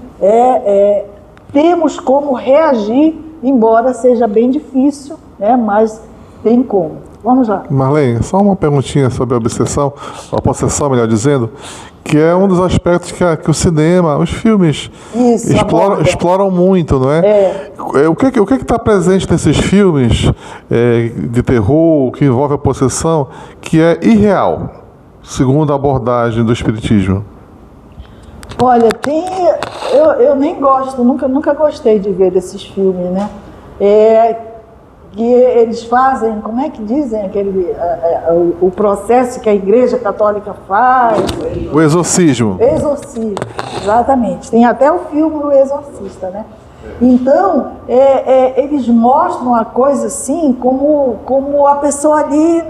temos como reagir, embora seja bem difícil, né? Mas tem como. Vamos lá. Marlene, só uma perguntinha sobre a obsessão, a possessão, melhor dizendo, que é um dos aspectos que o cinema, os filmes exploram muito, não é? O que está presente nesses filmes de terror, que envolve a possessão, que é irreal, segundo a abordagem do espiritismo? Olha, eu nem gosto, nunca gostei de ver desses filmes, né? que eles fazem, como é que dizem, o processo que a Igreja Católica faz. O exorcismo. Exorcismo, exatamente. Tem até o filme do Exorcista, né? Então, eles mostram a coisa assim, como a pessoa ali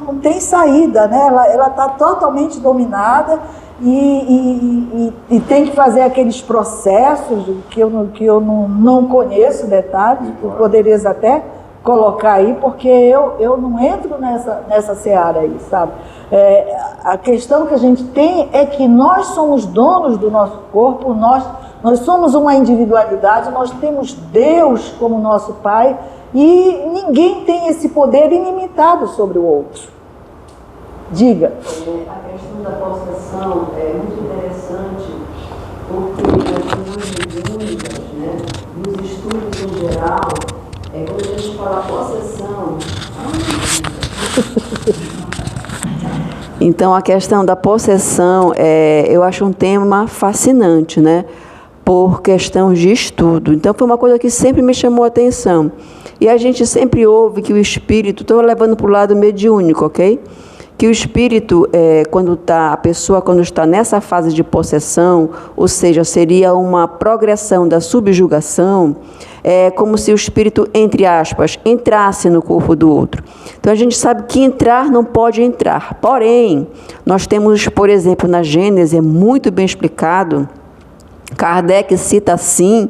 não tem saída, né? Ela está totalmente dominada e tem que fazer aqueles processos que eu não conheço detalhes, eu poderias até colocar aí, porque eu não entro nessa seara aí, sabe? A questão que a gente tem é que nós somos donos do nosso corpo, nós somos uma individualidade, nós temos Deus como nosso Pai e ninguém tem esse poder ilimitado sobre o outro. Diga. A questão da possessão é muito interessante porque nas reuniões mediúnicas, né, nos estudos em geral, quando a gente fala possessão... Então, a questão da possessão, eu acho um tema fascinante, né? Por questão de estudo. Então, foi uma coisa que sempre me chamou a atenção. E a gente sempre ouve que o espírito, estou levando para o lado mediúnico, ok? Que o espírito, a pessoa quando está nessa fase de possessão, ou seja, seria uma progressão da subjugação, é como se o espírito, entre aspas, entrasse no corpo do outro. Então a gente sabe que entrar não pode entrar. Porém, nós temos, por exemplo, na Gênese, é muito bem explicado, Kardec cita assim,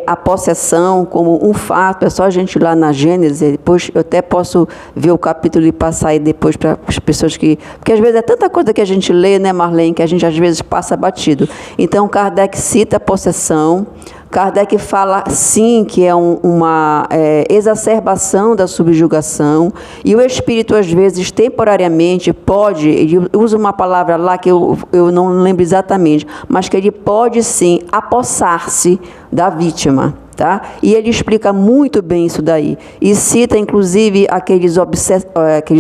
a possessão como um fato. É só a gente ir lá na Gênesis, depois eu até posso ver o capítulo e passar aí depois para as pessoas que... Porque às vezes é tanta coisa que a gente lê, né, Marlene, que a gente às vezes passa batido. Então, Kardec cita a possessão. Kardec fala, sim, que é uma exacerbação da subjugação, e o espírito, às vezes, temporariamente, pode, ele usa uma palavra lá que eu não lembro exatamente, mas que ele pode, sim, apossar-se da vítima. Tá? E ele explica muito bem isso daí. E cita, inclusive, aqueles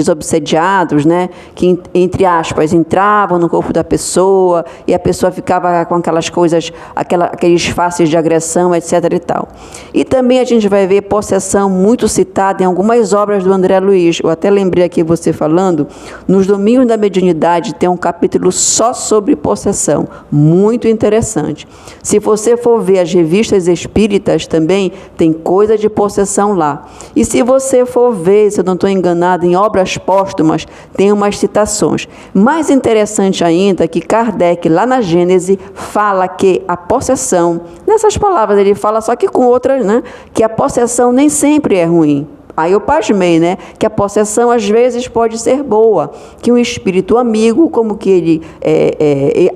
obsediados, né, que, entre aspas, entravam no corpo da pessoa e a pessoa ficava com aquelas coisas, aqueles faces de agressão, etc. e tal. E também a gente vai ver possessão muito citada em algumas obras do André Luiz. Eu até lembrei aqui você falando, nos Domingos da Mediunidade tem um capítulo só sobre possessão. Muito interessante. Se você for ver as revistas espíritas, também tem coisa de possessão lá. E se você for ver, se eu não estou enganado, em obras póstumas, tem umas citações. Mais interessante ainda que Kardec, lá na Gênese, fala que a possessão, nessas palavras ele fala, só que com outras, né? Que a possessão nem sempre é ruim. Aí eu pasmei, né? Que a possessão às vezes pode ser boa, que um espírito amigo, como que ele...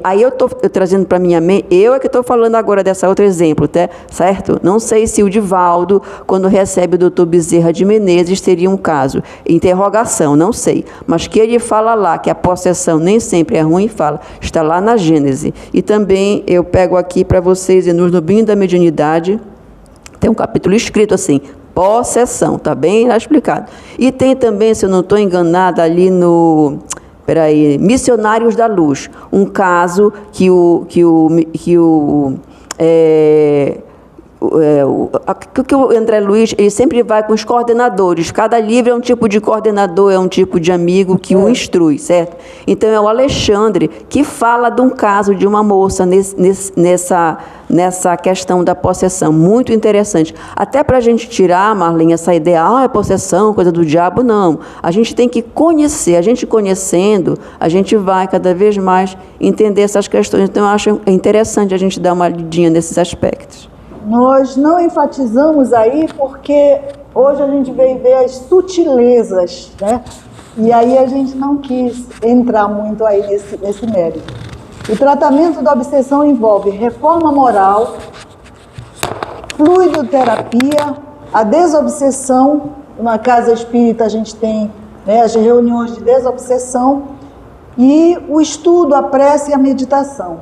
aí eu estou trazendo para minha mente, eu é que estou falando agora dessa outro exemplo, tá? Certo? Não sei se o Divaldo, quando recebe o doutor Bezerra de Menezes, teria um caso. Interrogação, não sei. Mas que ele fala lá, que a possessão nem sempre é ruim, fala, está lá na Gênese. E também eu pego aqui para vocês, nos Domingos da Mediunidade, tem um capítulo escrito assim, possessão, está bem lá explicado. E tem também, se eu não estou enganada, ali no... Missionários da Luz, um caso que o André Luiz, ele sempre vai com os coordenadores. Cada livro é um tipo de coordenador, é um tipo de amigo que o instrui, certo? Então, é o Alexandre que fala de um caso de uma moça nessa questão da possessão. Muito interessante. Até para a gente tirar, Marlene, essa ideia, é possessão, coisa do diabo, não. A gente tem que conhecer. A gente conhecendo, a gente vai cada vez mais entender essas questões. Então, eu acho interessante a gente dar uma lidinha nesses aspectos. Nós não enfatizamos aí porque hoje a gente veio ver as sutilezas, né? E aí a gente não quis entrar muito aí nesse mérito. O tratamento da obsessão envolve reforma moral, fluidoterapia, a desobsessão. Na casa espírita a gente tem, né, as reuniões de desobsessão e o estudo, a prece e a meditação.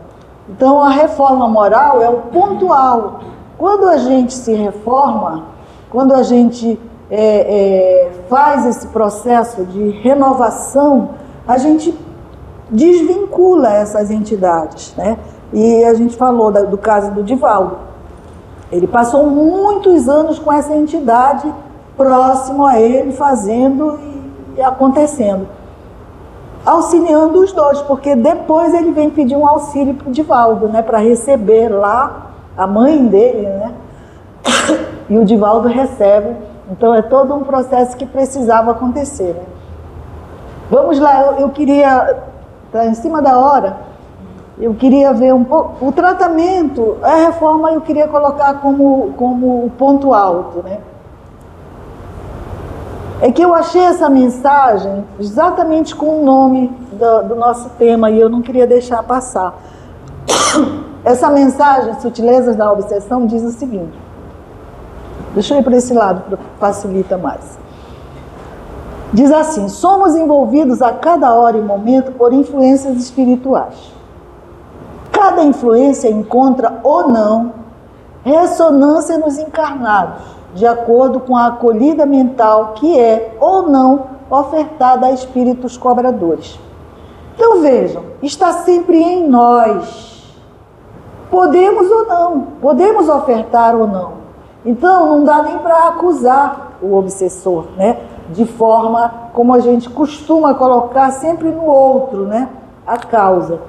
Então a reforma moral é o ponto alto. Quando a gente se reforma, quando a gente faz esse processo de renovação, a gente desvincula essas entidades, né? E a gente falou do caso do Divaldo. Ele passou muitos anos com essa entidade próximo a ele, fazendo e acontecendo. Auxiliando os dois, porque depois ele vem pedir um auxílio para o Divaldo, né, para receber lá a mãe dele, né, e o Divaldo recebe. Então é todo um processo que precisava acontecer, né. Vamos lá, eu queria, tá em cima da hora, eu queria ver um pouco, o tratamento, a reforma eu queria colocar como ponto alto, né. É que eu achei essa mensagem exatamente com o nome do nosso tema e eu não queria deixar passar. Essa mensagem, Sutilezas da Obsessão, diz o seguinte. Deixa eu ir para esse lado, para facilita mais. Diz assim: somos envolvidos a cada hora e momento por influências espirituais. Cada influência encontra ou não ressonância nos encarnados, de acordo com a acolhida mental que é ou não ofertada a espíritos cobradores. Então vejam, está sempre em nós. Podemos ou não, podemos ofertar ou não. Então não dá nem para acusar o obsessor, né? De forma como a gente costuma colocar sempre no outro, né? A causa.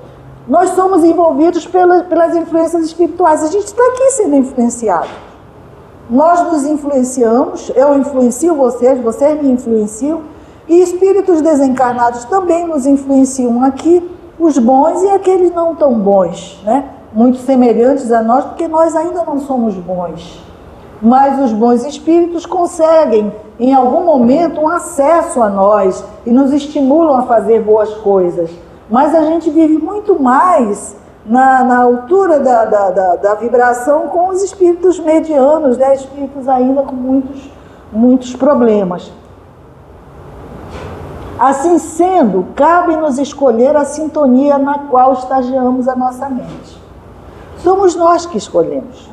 Nós somos envolvidos pelas influências espirituais. A gente está aqui sendo influenciado. Nós nos influenciamos, eu influencio vocês, vocês me influenciam, e espíritos desencarnados também nos influenciam aqui, os bons e aqueles não tão bons, né? Muito semelhantes a nós, porque nós ainda não somos bons. Mas os bons espíritos conseguem, em algum momento, um acesso a nós e nos estimulam a fazer boas coisas. Mas a gente vive muito mais na altura da vibração com os espíritos medianos, né? Espíritos ainda com muitos problemas. Assim sendo, cabe-nos escolher a sintonia na qual estagiamos a nossa mente. Somos nós que escolhemos.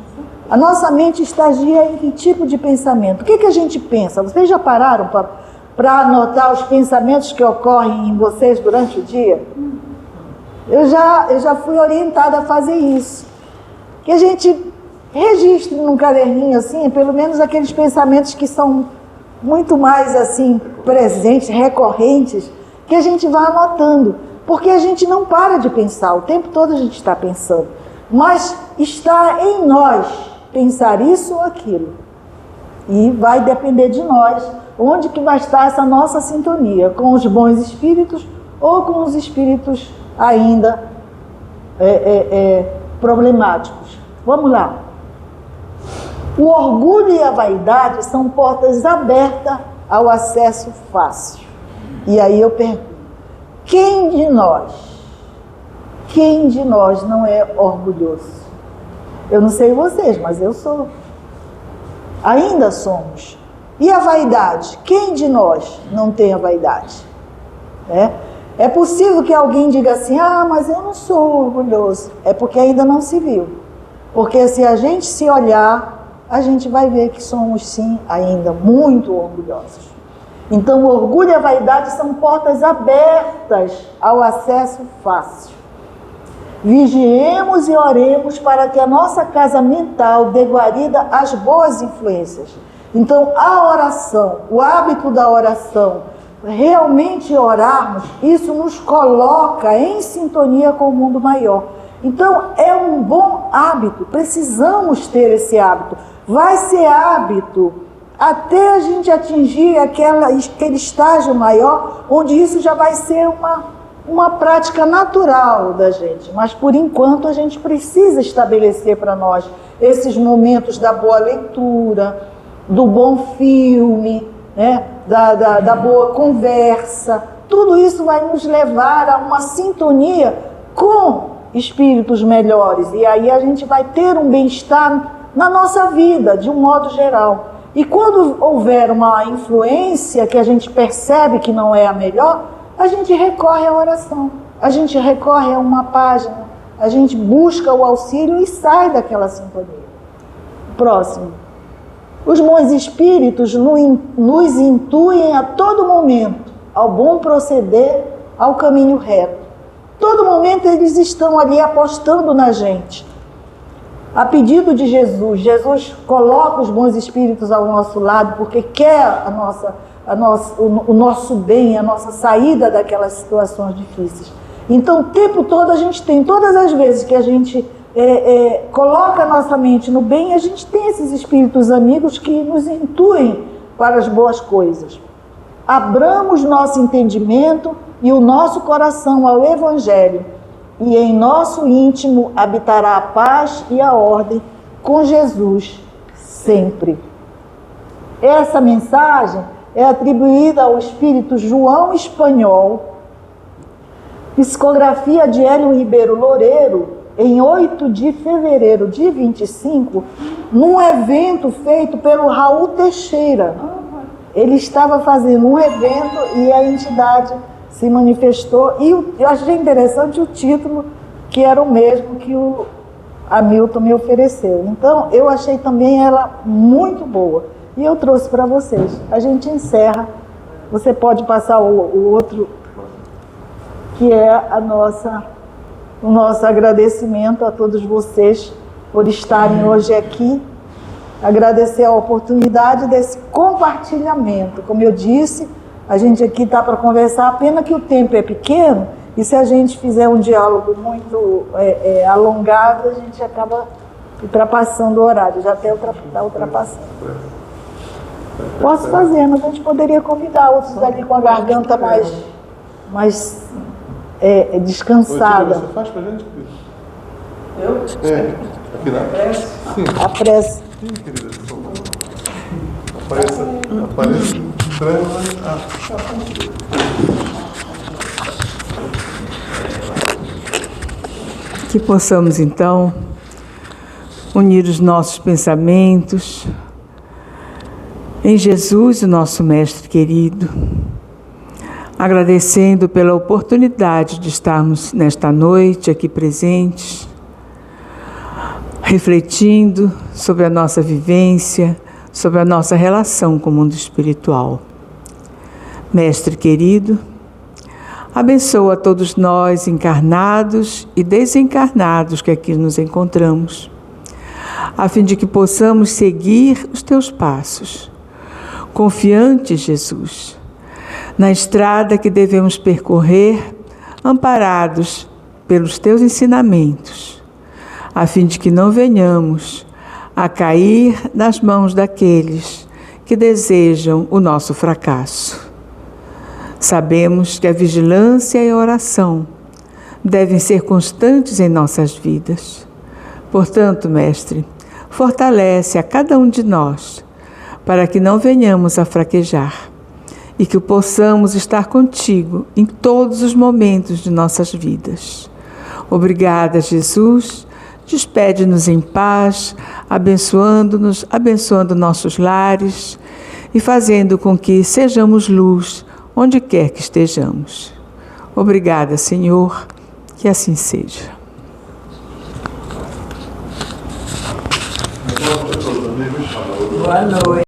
A nossa mente estagia em que tipo de pensamento? O que a gente pensa? Vocês já pararam para anotar os pensamentos que ocorrem em vocês durante o dia? Eu já fui orientada a fazer isso. Que a gente registre num caderninho assim, pelo menos aqueles pensamentos que são muito mais assim presentes, recorrentes, que a gente vá anotando. Porque a gente não para de pensar, o tempo todo a gente está pensando. Mas está em nós pensar isso ou aquilo. E vai depender de nós onde que vai estar essa nossa sintonia, com os bons espíritos ou com os espíritos ainda problemáticos. Vamos lá. O orgulho e a vaidade são portas abertas ao acesso fácil. E aí eu pergunto, quem de nós não é orgulhoso? Eu não sei vocês, mas eu sou. Ainda somos. E a vaidade? Quem de nós não tem a vaidade? É possível que alguém diga assim, mas eu não sou orgulhoso. É porque ainda não se viu. Porque se a gente se olhar, a gente vai ver que somos sim ainda muito orgulhosos. Então o orgulho e a vaidade são portas abertas ao acesso fácil. Vigiemos e oremos para que a nossa casa mental dê guarida às boas influências. Então a oração, o hábito da oração, realmente orarmos, isso nos coloca em sintonia com o mundo maior. Então é um bom hábito, precisamos ter esse hábito. Vai ser hábito até a gente atingir aquele estágio maior, onde isso já vai ser uma prática natural da gente. Mas por enquanto a gente precisa estabelecer para nós esses momentos da boa leitura, do bom filme, né? da boa conversa. Tudo isso vai nos levar a uma sintonia com espíritos melhores. E aí a gente vai ter um bem-estar na nossa vida, de um modo geral. E quando houver uma influência que a gente percebe que não é a melhor, a gente recorre à oração, a gente recorre a uma página, a gente busca o auxílio e sai daquela sintonia. Próximo. Os bons espíritos nos intuem a todo momento ao bom proceder, ao caminho reto. Todo momento eles estão ali apostando na gente. A pedido de Jesus, Jesus coloca os bons espíritos ao nosso lado porque quer o nosso bem, a nossa saída daquelas situações difíceis. Então, o tempo todo a gente tem, todas as vezes que a gente coloca a nossa mente no bem, a gente tem esses espíritos amigos que nos intuem para as boas coisas. Abramos nosso entendimento e o nosso coração ao Evangelho, e em nosso íntimo habitará a paz e a ordem com Jesus sempre. Essa mensagem é atribuída ao espírito João Espanhol, psicografia de Hélio Ribeiro Loureiro, em 8 de fevereiro de 25, num evento feito pelo Raul Teixeira. Ele estava fazendo um evento e a entidade se manifestou, e eu achei interessante o título, que era o mesmo que o Hamilton me ofereceu. Então, eu achei também ela muito boa, e eu trouxe para vocês. A gente encerra, você pode passar o outro, que é o nosso agradecimento a todos vocês por estarem hoje aqui, agradecer a oportunidade desse compartilhamento. Como eu disse, a gente aqui está para conversar, pena que o tempo é pequeno, e se a gente fizer um diálogo muito alongado, a gente acaba ultrapassando o horário, já até está ultrapassando. Posso fazer, mas a gente poderia convidar outros ali com a garganta mais descansada. Você faz para a gente? Eu? Aqui na prece? Sim. A prece. Sim, querida, por favor. Apareça. Que possamos, então, unir os nossos pensamentos em Jesus, o nosso Mestre querido, agradecendo pela oportunidade de estarmos nesta noite aqui presentes, refletindo sobre a nossa vivência, sobre a nossa relação com o mundo espiritual. Mestre querido, abençoa todos nós, encarnados e desencarnados que aqui nos encontramos, a fim de que possamos seguir os teus passos, confiantes, Jesus, na estrada que devemos percorrer, amparados pelos teus ensinamentos, a fim de que não venhamos a cair nas mãos daqueles que desejam o nosso fracasso. Sabemos que a vigilância e a oração devem ser constantes em nossas vidas. Portanto, Mestre, fortalece a cada um de nós para que não venhamos a fraquejar e que possamos estar contigo em todos os momentos de nossas vidas. Obrigada, Jesus. Despede-nos em paz, abençoando-nos, abençoando nossos lares e fazendo com que sejamos luz onde quer que estejamos. Obrigada, Senhor, que assim seja. Boa noite.